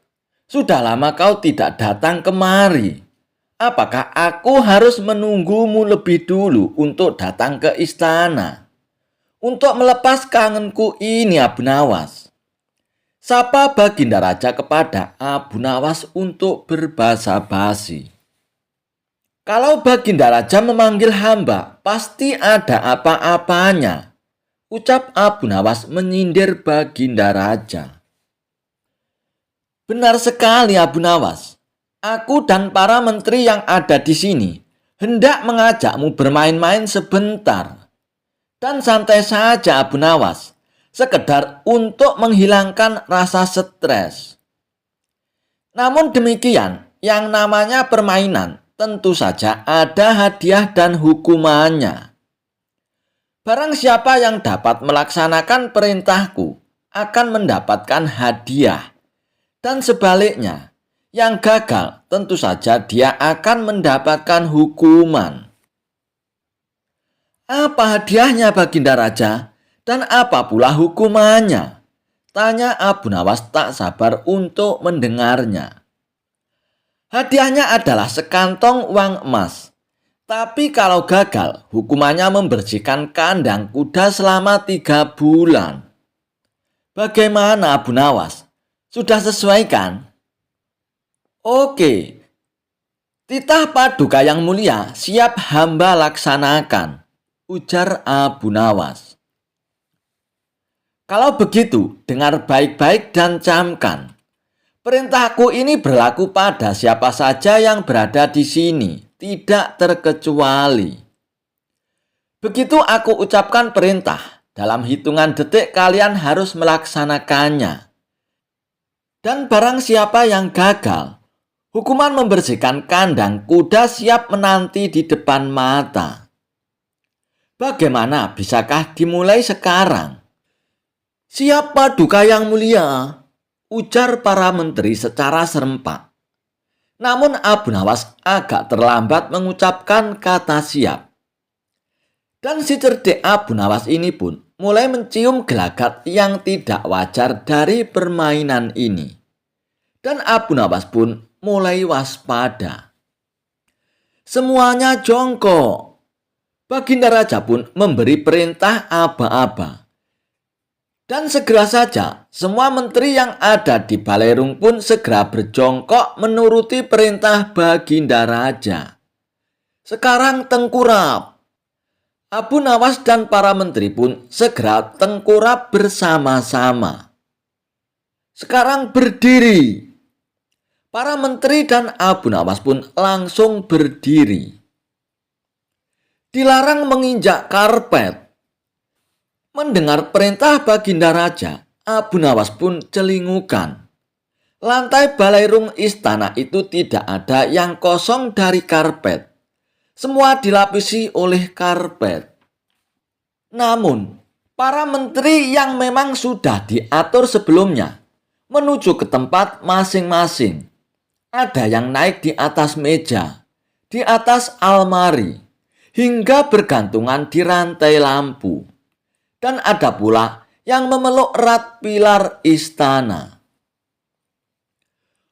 Sudah lama kau tidak datang kemari. Apakah aku harus menunggumu lebih dulu untuk datang ke istana? Untuk melepas kangenku ini Abu Nawas," sapa Baginda Raja kepada Abu Nawas untuk berbasa basi. "Kalau Baginda Raja memanggil hamba, pasti ada apa-apanya," ucap Abu Nawas menyindir Baginda Raja. "Benar sekali Abu Nawas. Aku dan para menteri yang ada di sini hendak mengajakmu bermain-main sebentar. Dan santai saja Abu Nawas, sekedar untuk menghilangkan rasa stres. Namun demikian, yang namanya permainan tentu saja ada hadiah dan hukumannya. Barang siapa yang dapat melaksanakan perintahku akan mendapatkan hadiah. Dan sebaliknya, yang gagal tentu saja dia akan mendapatkan hukuman. Apa hadiahnya Baginda Raja? Dan apa pula hukumannya? Tanya Abu Nawas tak sabar untuk mendengarnya. Hadiahnya adalah sekantong uang emas. Tapi kalau gagal, hukumannya membersihkan kandang kuda selama 3 bulan. Bagaimana Abu Nawas? Sudah sesuai kan? Oke, titah paduka yang mulia siap hamba laksanakan, ujar Abu Nawas. Kalau begitu, dengar baik-baik dan camkan. Perintahku ini berlaku pada siapa saja yang berada di sini, tidak terkecuali. Begitu aku ucapkan perintah, dalam hitungan detik kalian harus melaksanakannya. Dan barang siapa yang gagal, hukuman membersihkan kandang kuda siap menanti di depan mata. Bagaimana bisakah dimulai sekarang? Siap paduka yang mulia, ujar para menteri secara serempak. Namun Abu Nawas agak terlambat mengucapkan kata siap. Dan si cerdik Abu Nawas ini pun mulai mencium gelagat yang tidak wajar dari permainan ini. Dan Abu Nawas pun mulai waspada. Semuanya jongkok. Baginda Raja pun memberi perintah aba-aba. Dan segera saja, semua menteri yang ada di Balerung pun segera berjongkok menuruti perintah Baginda Raja. Sekarang tengkurap. Abu Nawas dan para menteri pun segera tengkurap bersama-sama. Sekarang berdiri. Para menteri dan Abu Nawas pun langsung berdiri. Dilarang menginjak karpet. Mendengar perintah Baginda Raja, Abu Nawas pun celingukan. Lantai Balerung istana itu tidak ada yang kosong dari karpet. Semua dilapisi oleh karpet. Namun, para menteri yang memang sudah diatur sebelumnya menuju ke tempat masing-masing. Ada yang naik di atas meja, di atas almari, hingga bergantungan di rantai lampu. Dan ada pula yang memeluk erat pilar istana.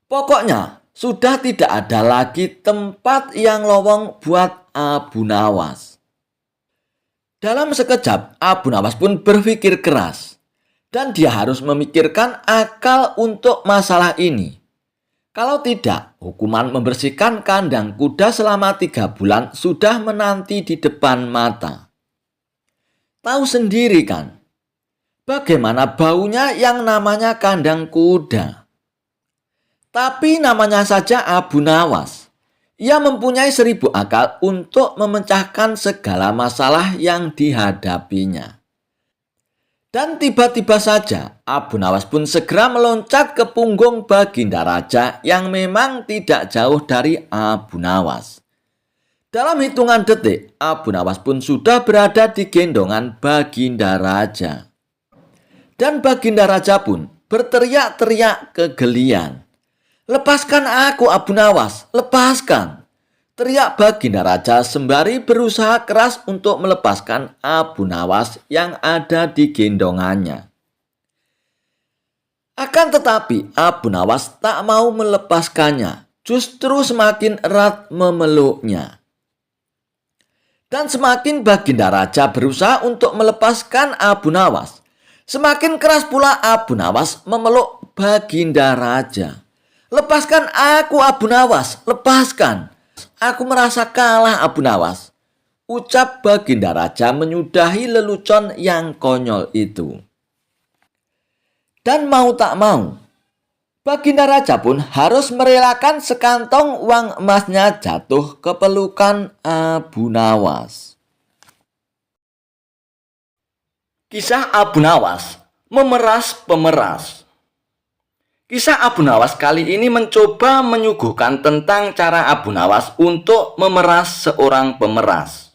Pokoknya sudah tidak ada lagi tempat yang lowong buat Abu Nawas. Dalam sekejap Abu Nawas pun berpikir keras. Dan dia harus memikirkan akal untuk masalah ini. Kalau tidak, hukuman membersihkan kandang kuda selama 3 bulan sudah menanti di depan mata. Tahu sendiri kan, bagaimana baunya yang namanya kandang kuda. Tapi namanya saja Abu Nawas. Ia mempunyai 1000 akal untuk memecahkan segala masalah yang dihadapinya. Dan tiba-tiba saja Abu Nawas pun segera meloncat ke punggung Baginda Raja yang memang tidak jauh dari Abu Nawas. Dalam hitungan detik, Abu Nawas pun sudah berada di gendongan Baginda Raja. Dan Baginda Raja pun berteriak-teriak kegelian. "Lepaskan aku Abu Nawas, lepaskan!" Teriak Baginda Raja sembari berusaha keras untuk melepaskan Abu Nawas yang ada di gendongannya. Akan tetapi Abu Nawas tak mau melepaskannya, justru semakin erat memeluknya. Dan semakin Baginda Raja berusaha untuk melepaskan Abu Nawas, semakin keras pula Abu Nawas memeluk Baginda Raja. "Lepaskan aku Abu Nawas, lepaskan. Aku merasa kalah Abu Nawas," ucap Baginda Raja menyudahi lelucon yang konyol itu. Dan mau tak mau, Baginda Raja pun harus merelakan sekantong uang emasnya jatuh ke pelukan Abu Nawas. Kisah Abu Nawas memeras pemeras. Kisah Abu Nawas kali ini mencoba menyuguhkan tentang cara Abu Nawas untuk memeras seorang pemeras.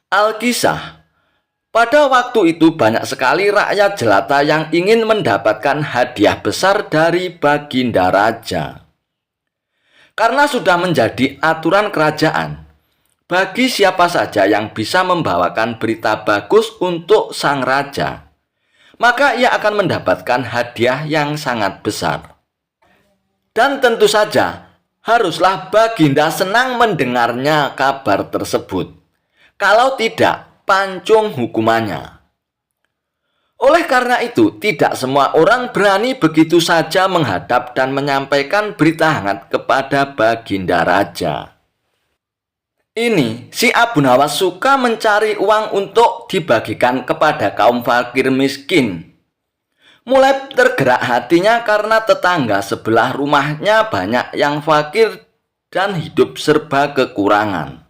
Alkisah. Pada waktu itu banyak sekali rakyat jelata yang ingin mendapatkan hadiah besar dari Baginda Raja. Karena sudah menjadi aturan kerajaan, bagi siapa saja yang bisa membawakan berita bagus untuk sang raja, maka ia akan mendapatkan hadiah yang sangat besar. Dan tentu saja, haruslah Baginda senang mendengarnya kabar tersebut. Kalau tidak, pancung hukumannya. Oleh karena itu, tidak semua orang berani begitu saja menghadap dan menyampaikan berita hangat kepada Baginda Raja. Ini, si Abu Nawas suka mencari uang untuk dibagikan kepada kaum fakir miskin. Mulai tergerak hatinya karena tetangga sebelah rumahnya banyak yang fakir dan hidup serba kekurangan.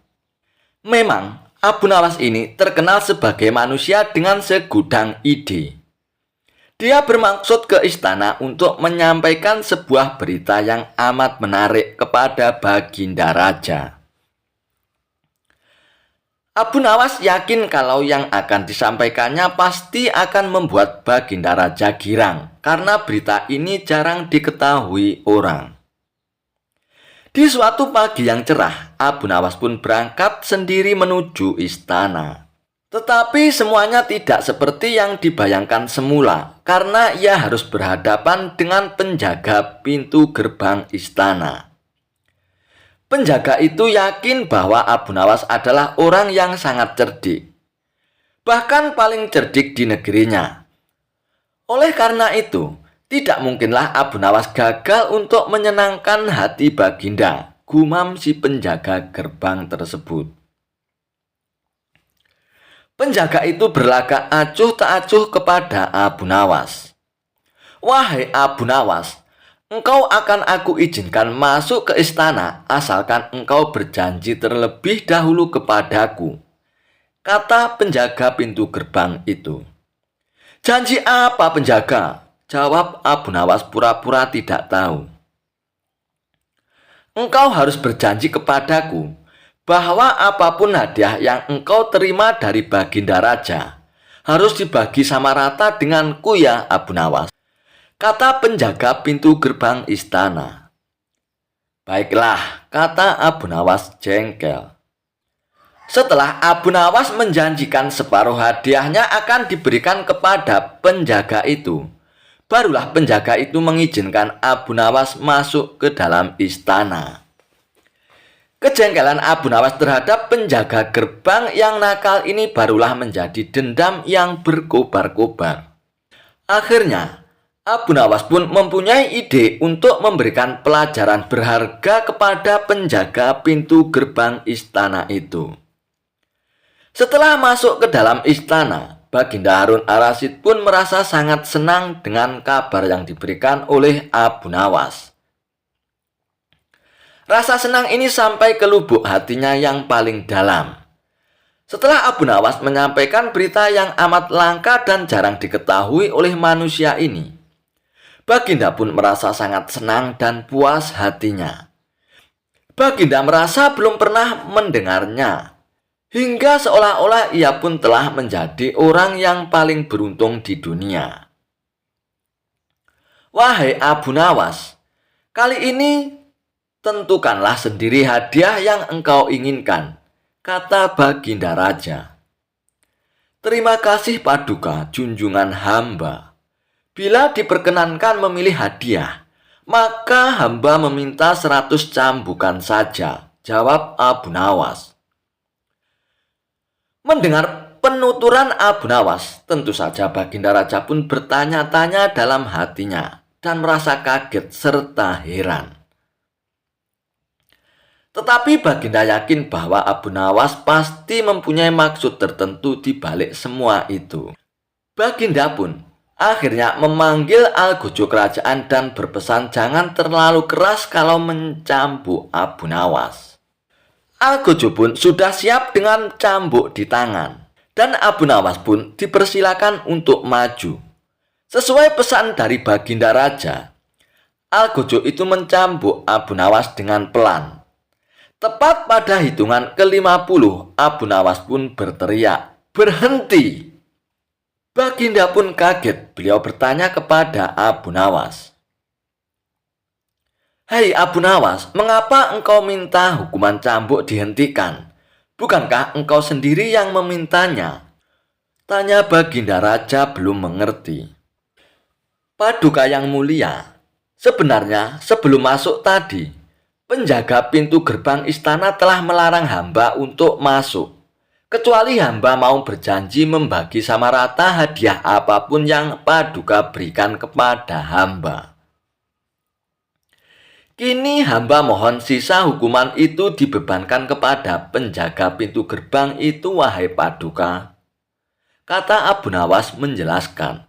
Memang, Abu Nawas ini terkenal sebagai manusia dengan segudang ide. Dia bermaksud ke istana untuk menyampaikan sebuah berita yang amat menarik kepada Baginda Raja. Abu Nawas yakin kalau yang akan disampaikannya pasti akan membuat Baginda Raja girang, karena berita ini jarang diketahui orang. Di suatu pagi yang cerah, Abu Nawas pun berangkat sendiri menuju istana. Tetapi semuanya tidak seperti yang dibayangkan semula, karena ia harus berhadapan dengan penjaga pintu gerbang istana. Penjaga itu yakin bahwa Abu Nawas adalah orang yang sangat cerdik, bahkan paling cerdik di negerinya. Oleh karena itu, tidak mungkinlah Abu Nawas gagal untuk menyenangkan hati Baginda, gumam si penjaga gerbang tersebut. Penjaga itu berlagak acuh tak acuh kepada Abu Nawas. "Wahai Abu Nawas, engkau akan aku izinkan masuk ke istana asalkan engkau berjanji terlebih dahulu kepadaku," kata penjaga pintu gerbang itu. "Janji apa, penjaga?" jawab Abu Nawas pura-pura tidak tahu. "Engkau harus berjanji kepadaku bahwa apapun hadiah yang engkau terima dari Baginda Raja harus dibagi sama rata denganku ya Abu Nawas," kata penjaga pintu gerbang istana. "Baiklah," kata Abu Nawas jengkel. Setelah Abu Nawas menjanjikan separuh hadiahnya akan diberikan kepada penjaga itu, barulah penjaga itu mengizinkan Abu Nawas masuk ke dalam istana. Kejengkelan Abu Nawas terhadap penjaga gerbang yang nakal ini barulah menjadi dendam yang berkobar-kobar. Akhirnya, Abu Nawas pun mempunyai ide untuk memberikan pelajaran berharga kepada penjaga pintu gerbang istana itu. Setelah masuk ke dalam istana, Baginda Harun Ar-Rasyid pun merasa sangat senang dengan kabar yang diberikan oleh Abu Nawas. Rasa senang ini sampai ke lubuk hatinya yang paling dalam. Setelah Abu Nawas menyampaikan berita yang amat langka dan jarang diketahui oleh manusia ini, Baginda pun merasa sangat senang dan puas hatinya. Baginda merasa belum pernah mendengarnya, hingga seolah-olah ia pun telah menjadi orang yang paling beruntung di dunia. "Wahai Abu Nawas, kali ini tentukanlah sendiri hadiah yang engkau inginkan," kata Baginda Raja. "Terima kasih Paduka, junjungan hamba. Bila diperkenankan memilih hadiah, maka hamba meminta 100 cambukan saja," jawab Abu Nawas. Mendengar penuturan Abu Nawas, tentu saja Baginda Raja pun bertanya-tanya dalam hatinya dan merasa kaget serta heran. Tetapi Baginda yakin bahwa Abu Nawas pasti mempunyai maksud tertentu di balik semua itu. Baginda pun akhirnya memanggil algojo kerajaan dan berpesan jangan terlalu keras kalau mencambuk Abu Nawas. Algojo pun sudah siap dengan cambuk di tangan, dan Abu Nawas pun dipersilakan untuk maju. Sesuai pesan dari Baginda Raja, Algojo itu mencambuk Abu Nawas dengan pelan. Tepat pada hitungan ke-50, Abu Nawas pun berteriak, "Berhenti!" Baginda pun kaget. Beliau bertanya kepada Abu Nawas, "Hei Abu Nawas, mengapa engkau minta hukuman cambuk dihentikan? Bukankah engkau sendiri yang memintanya?" Tanya Baginda Raja belum mengerti. "Paduka yang mulia, sebenarnya sebelum masuk tadi, penjaga pintu gerbang istana telah melarang hamba untuk masuk, kecuali hamba mau berjanji membagi sama rata hadiah apapun yang Paduka berikan kepada hamba. Kini hamba mohon sisa hukuman itu dibebankan kepada penjaga pintu gerbang itu, wahai Paduka," kata Abu Nawas menjelaskan.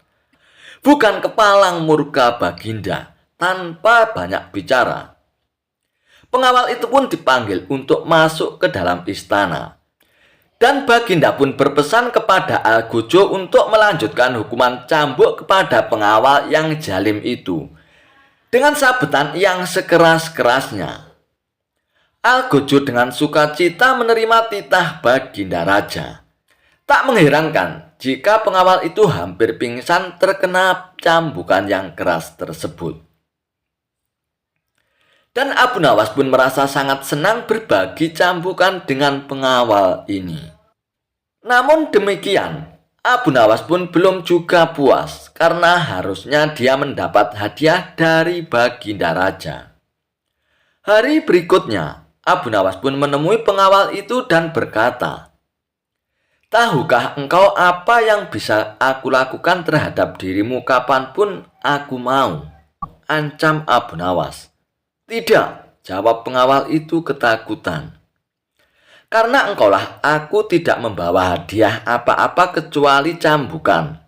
Bukan kepalang murka Baginda. Tanpa banyak bicara, pengawal itu pun dipanggil untuk masuk ke dalam istana. Dan Baginda pun berpesan kepada Algojo untuk melanjutkan hukuman cambuk kepada pengawal yang zalim itu dengan sabetan yang sekeras-kerasnya. Algojo dengan sukacita menerima titah Baginda Raja. Tak mengherankan jika pengawal itu hampir pingsan terkena cambukan yang keras tersebut. Dan Abu Nawas pun merasa sangat senang berbagi cambukan dengan pengawal ini. Namun demikian, Abu Nawas pun belum juga puas karena harusnya dia mendapat hadiah dari Baginda Raja. Hari berikutnya, Abu Nawas pun menemui pengawal itu dan berkata, "Tahukah engkau apa yang bisa aku lakukan terhadap dirimu kapanpun aku mau?" ancam Abu Nawas. "Tidak," jawab pengawal itu ketakutan. "Karena engkaulah aku tidak membawa hadiah apa-apa kecuali cambukan.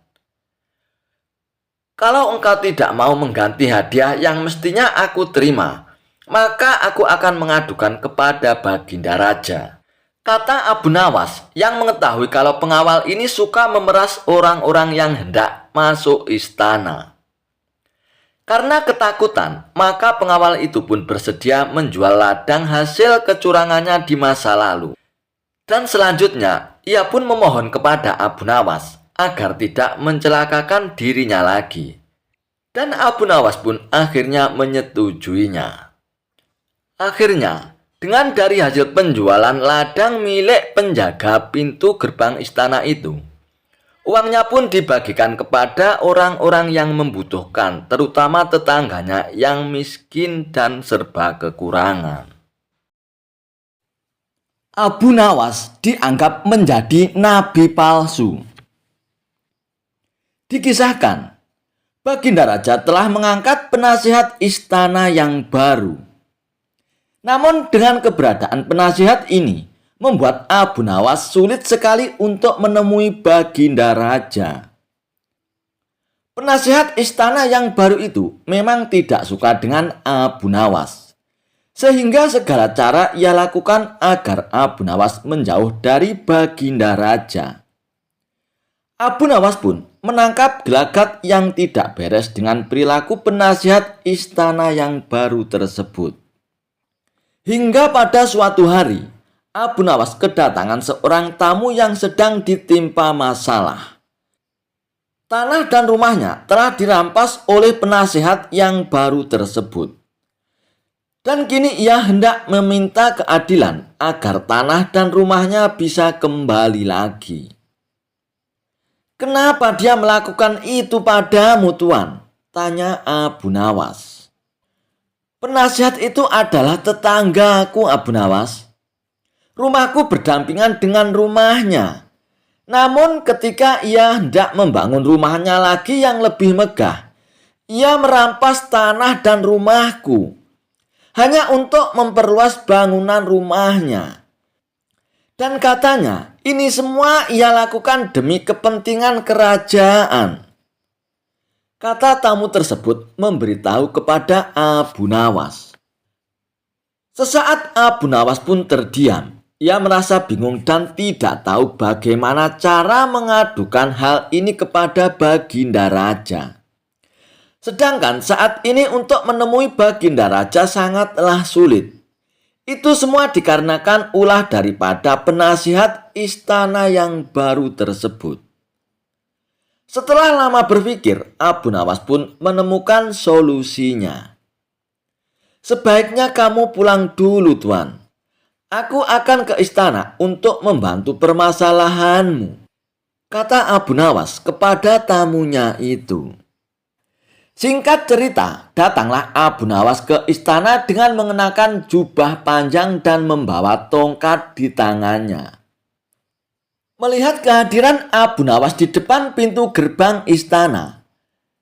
Kalau engkau tidak mau mengganti hadiah yang mestinya aku terima, maka aku akan mengadukan kepada Baginda Raja," kata Abu Nawas yang mengetahui kalau pengawal ini suka memeras orang-orang yang hendak masuk istana. Karena ketakutan, maka pengawal itu pun bersedia menjual ladang hasil kecurangannya di masa lalu. Dan selanjutnya, ia pun memohon kepada Abu Nawas agar tidak mencelakakan dirinya lagi. Dan Abu Nawas pun akhirnya menyetujuinya. Akhirnya, dengan dari hasil penjualan ladang milik penjaga pintu gerbang istana itu, uangnya pun dibagikan kepada orang-orang yang membutuhkan, terutama tetangganya yang miskin dan serba kekurangan. Abu Nawas dianggap menjadi nabi palsu. Dikisahkan, Baginda Raja telah mengangkat penasihat istana yang baru. Namun dengan keberadaan penasihat ini membuat Abu Nawas sulit sekali untuk menemui Baginda Raja. Penasihat istana yang baru itu memang tidak suka dengan Abu Nawas, sehingga segala cara ia lakukan agar Abu Nawas menjauh dari Baginda Raja. Abu Nawas pun menangkap gelagat yang tidak beres dengan perilaku penasihat istana yang baru tersebut. Hingga pada suatu hari, Abu Nawas kedatangan seorang tamu yang sedang ditimpa masalah. Tanah dan rumahnya telah dirampas oleh penasihat yang baru tersebut. Dan kini ia hendak meminta keadilan agar tanah dan rumahnya bisa kembali lagi. "Kenapa dia melakukan itu padamu, Tuan?" tanya Abu Nawas. "Penasihat itu adalah tetanggaku, Abu Nawas. Rumahku berdampingan dengan rumahnya. Namun ketika ia hendak membangun rumahnya lagi yang lebih megah, ia merampas tanah dan rumahku hanya untuk memperluas bangunan rumahnya. Dan katanya ini semua ia lakukan demi kepentingan kerajaan." Kata tamu tersebut memberitahu kepada Abu Nawas. Sesaat Abu Nawas pun terdiam. Ia merasa bingung dan tidak tahu bagaimana cara mengadukan hal ini kepada Baginda Raja. Sedangkan saat ini untuk menemui Baginda Raja sangatlah sulit. Itu semua dikarenakan ulah daripada penasihat istana yang baru tersebut. Setelah lama berpikir, Abu Nawas pun menemukan solusinya. Sebaiknya kamu pulang dulu, Tuan. Aku akan ke istana untuk membantu permasalahanmu, kata Abu Nawas kepada tamunya itu. Singkat cerita, datanglah Abu Nawas ke istana dengan mengenakan jubah panjang dan membawa tongkat di tangannya. Melihat kehadiran Abu Nawas di depan pintu gerbang istana,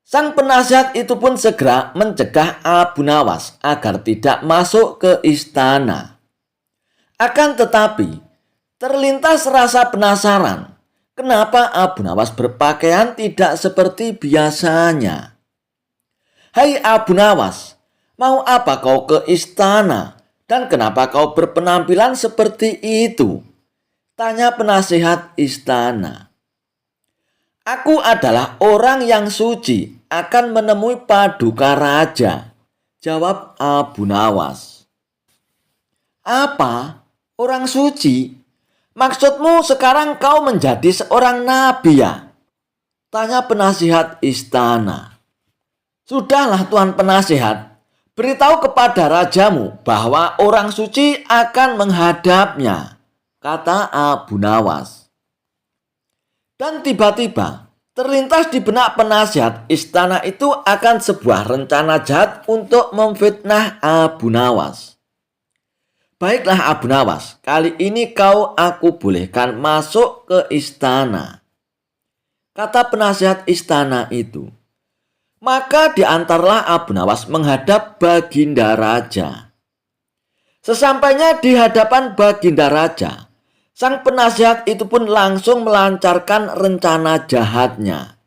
sang penasihat itu pun segera mencegah Abu Nawas agar tidak masuk ke istana. Akan tetapi, terlintas rasa penasaran, kenapa Abu Nawas berpakaian tidak seperti biasanya. Hai Abu Nawas, mau apa kau ke istana dan kenapa kau berpenampilan seperti itu? Tanya penasihat istana. Aku adalah orang yang suci, akan menemui paduka raja, jawab Abu Nawas. Apa? Orang suci? Maksudmu sekarang kau menjadi seorang nabi ya? Tanya penasihat istana. Sudahlah Tuan Penasihat, beritahu kepada rajamu bahwa orang suci akan menghadapnya, kata Abu Nawas. Dan tiba-tiba terlintas di benak penasihat istana itu akan sebuah rencana jahat untuk memfitnah Abu Nawas. Baiklah Abu Nawas, kali ini aku bolehkan masuk ke istana, kata penasihat istana itu. Maka diantarlah Abu Nawas menghadap Baginda Raja. Sesampainya di hadapan Baginda Raja, sang penasihat itu pun langsung melancarkan rencana jahatnya.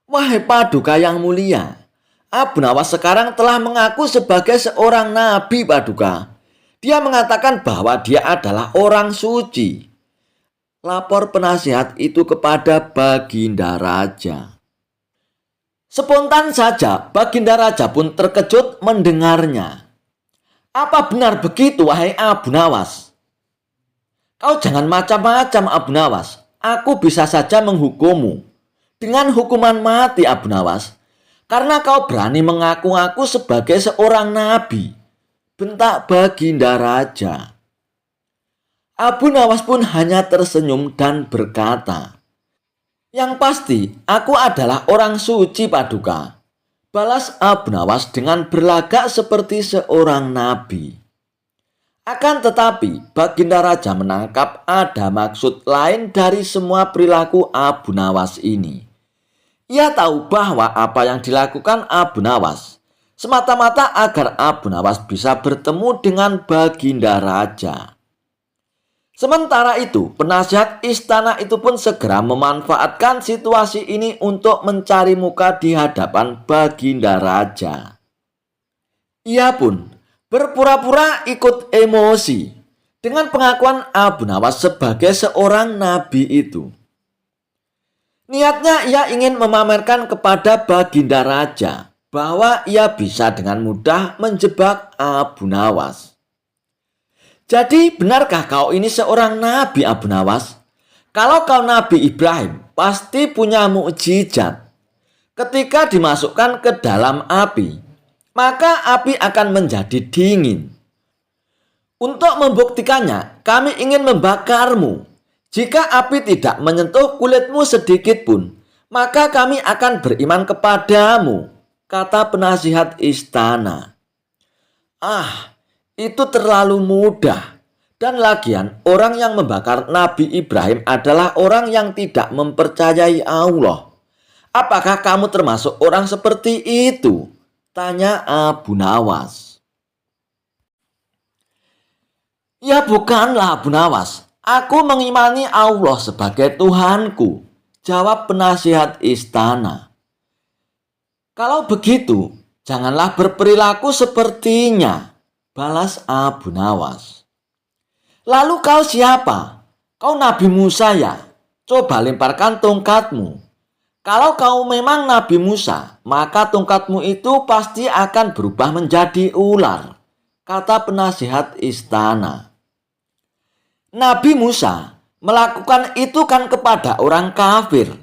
Wahai paduka yang mulia, Abu Nawas sekarang telah mengaku sebagai seorang nabi paduka. Dia mengatakan bahwa dia adalah orang suci. Lapor penasihat itu kepada Baginda Raja. Spontan saja Baginda Raja pun terkejut mendengarnya. Apa benar begitu wahai Abu Nawas? Kau jangan macam-macam Abu Nawas. Aku bisa saja menghukummu dengan hukuman mati Abu Nawas, karena kau berani mengaku-ngaku sebagai seorang nabi, bentak Baginda Raja. Abu Nawas pun hanya tersenyum dan berkata, yang pasti aku adalah orang suci paduka, balas Abu Nawas dengan berlagak seperti seorang nabi. Akan tetapi Baginda Raja menangkap ada maksud lain dari semua perilaku Abu Nawas ini. Ia tahu bahwa apa yang dilakukan Abu Nawas semata-mata agar Abu Nawas bisa bertemu dengan Baginda Raja. Sementara itu, penasihat istana itu pun segera memanfaatkan situasi ini untuk mencari muka di hadapan Baginda Raja. Ia pun berpura-pura ikut emosi dengan pengakuan Abu Nawas sebagai seorang nabi itu. Niatnya ia ingin memamerkan kepada Baginda Raja bahwa ia bisa dengan mudah menjebak Abu Nawas. Jadi benarkah kau ini seorang nabi Abu Nawas? Kalau kau Nabi Ibrahim pasti punya mukjizat. Ketika dimasukkan ke dalam api, maka api akan menjadi dingin. Untuk membuktikannya, kami ingin membakarmu. Jika api tidak menyentuh kulitmu sedikit pun, maka kami akan beriman kepadamu, kata penasihat istana. Itu terlalu mudah. Dan lagian orang yang membakar Nabi Ibrahim adalah orang yang tidak mempercayai Allah. Apakah kamu termasuk orang seperti itu? Tanya Abu Nawas. Ya bukanlah Abu Nawas. Aku mengimani Allah sebagai Tuhanku, jawab penasihat istana. Kalau begitu, janganlah berperilaku sepertinya, balas Abu Nawas. Lalu kau siapa? Kau Nabi Musa ya? Coba lemparkan tongkatmu. Kalau kau memang Nabi Musa, maka tongkatmu itu pasti akan berubah menjadi ular, kata penasihat istana. Nabi Musa melakukan itu kan kepada orang kafir.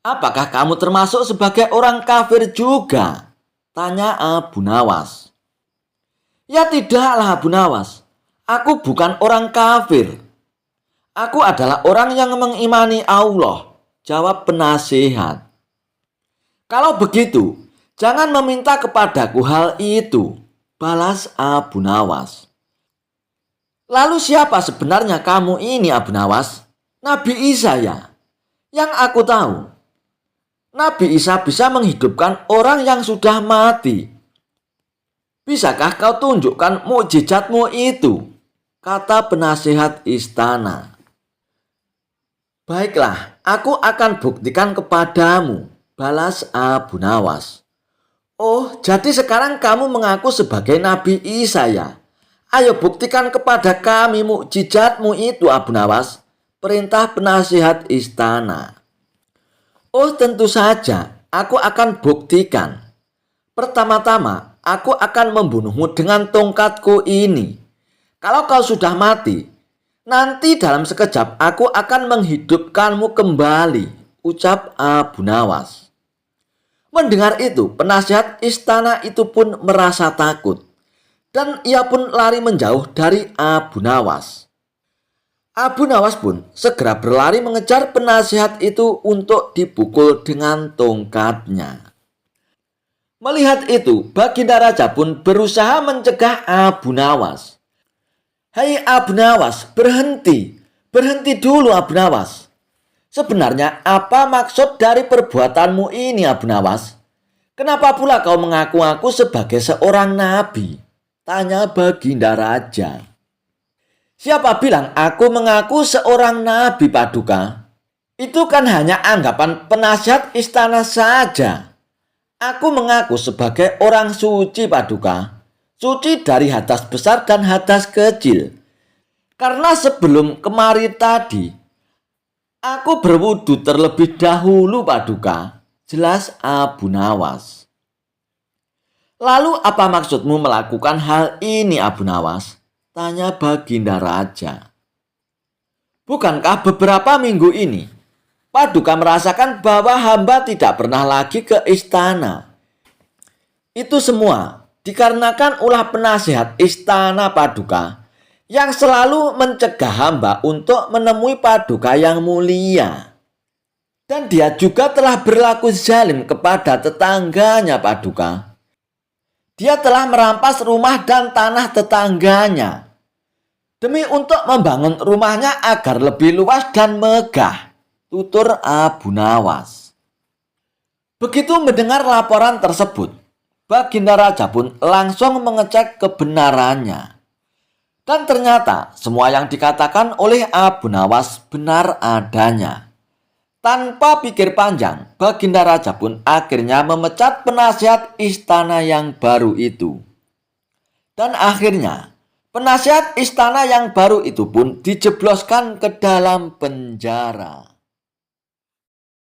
Apakah kamu termasuk sebagai orang kafir juga? Tanya Abu Nawas. Ya tidaklah Abu Nawas. Aku bukan orang kafir. Aku adalah orang yang mengimani Allah, jawab penasihat. Kalau begitu, jangan meminta kepadaku hal itu, balas Abu Nawas. Lalu siapa sebenarnya kamu ini Abu Nawas? Nabi Isa ya? Yang aku tahu, Nabi Isa bisa menghidupkan orang yang sudah mati. Bisakah kau tunjukkan mukjizatmu itu? Kata penasihat istana. Baiklah, aku akan buktikan kepadamu, balas Abu Nawas. Oh, jadi sekarang kamu mengaku sebagai Nabi Isa ya? Ayo buktikan kepada kami mukjizatmu itu Abu Nawas, perintah penasihat istana. Oh, tentu saja, aku akan buktikan. Pertama-tama, aku akan membunuhmu dengan tongkatku ini. Kalau kau sudah mati, nanti dalam sekejap aku akan menghidupkanmu kembali, ucap Abu Nawas. Mendengar itu, penasihat istana itu pun merasa takut. Dan ia pun lari menjauh dari Abu Nawas. Abu Nawas pun segera berlari mengejar penasihat itu untuk dipukul dengan tongkatnya. Melihat itu, Baginda Raja pun berusaha mencegah Abu Nawas. Hai Abu Nawas, berhenti. Berhenti dulu Abu Nawas. Sebenarnya apa maksud dari perbuatanmu ini Abu Nawas? Kenapa pula kau mengaku-ngaku sebagai seorang nabi? Tanya Baginda Raja. Siapa bilang aku mengaku seorang nabi Paduka? Itu kan hanya anggapan penasihat istana saja. Aku mengaku sebagai orang suci Paduka. Suci dari hadas besar dan hadas kecil. Karena sebelum kemari tadi, aku berwudu terlebih dahulu Paduka. Jelas Abu Nawas. Lalu apa maksudmu melakukan hal ini Abu Nawas? Tanya Baginda Raja. Bukankah beberapa minggu ini Paduka merasakan bahwa hamba tidak pernah lagi ke istana? Itu semua dikarenakan ulah penasihat istana Paduka yang selalu mencegah hamba untuk menemui Paduka yang mulia. Dan dia juga telah berlaku zalim kepada tetangganya Paduka. Dia telah merampas rumah dan tanah tetangganya demi untuk membangun rumahnya agar lebih luas dan megah, tutur Abu Nawas. Begitu mendengar laporan tersebut, Baginda Raja pun langsung mengecek kebenarannya. Dan ternyata semua yang dikatakan oleh Abu Nawas benar adanya. Tanpa pikir panjang, Baginda Raja pun akhirnya memecat penasihat istana yang baru itu. Dan akhirnya, penasihat istana yang baru itu pun dijebloskan ke dalam penjara.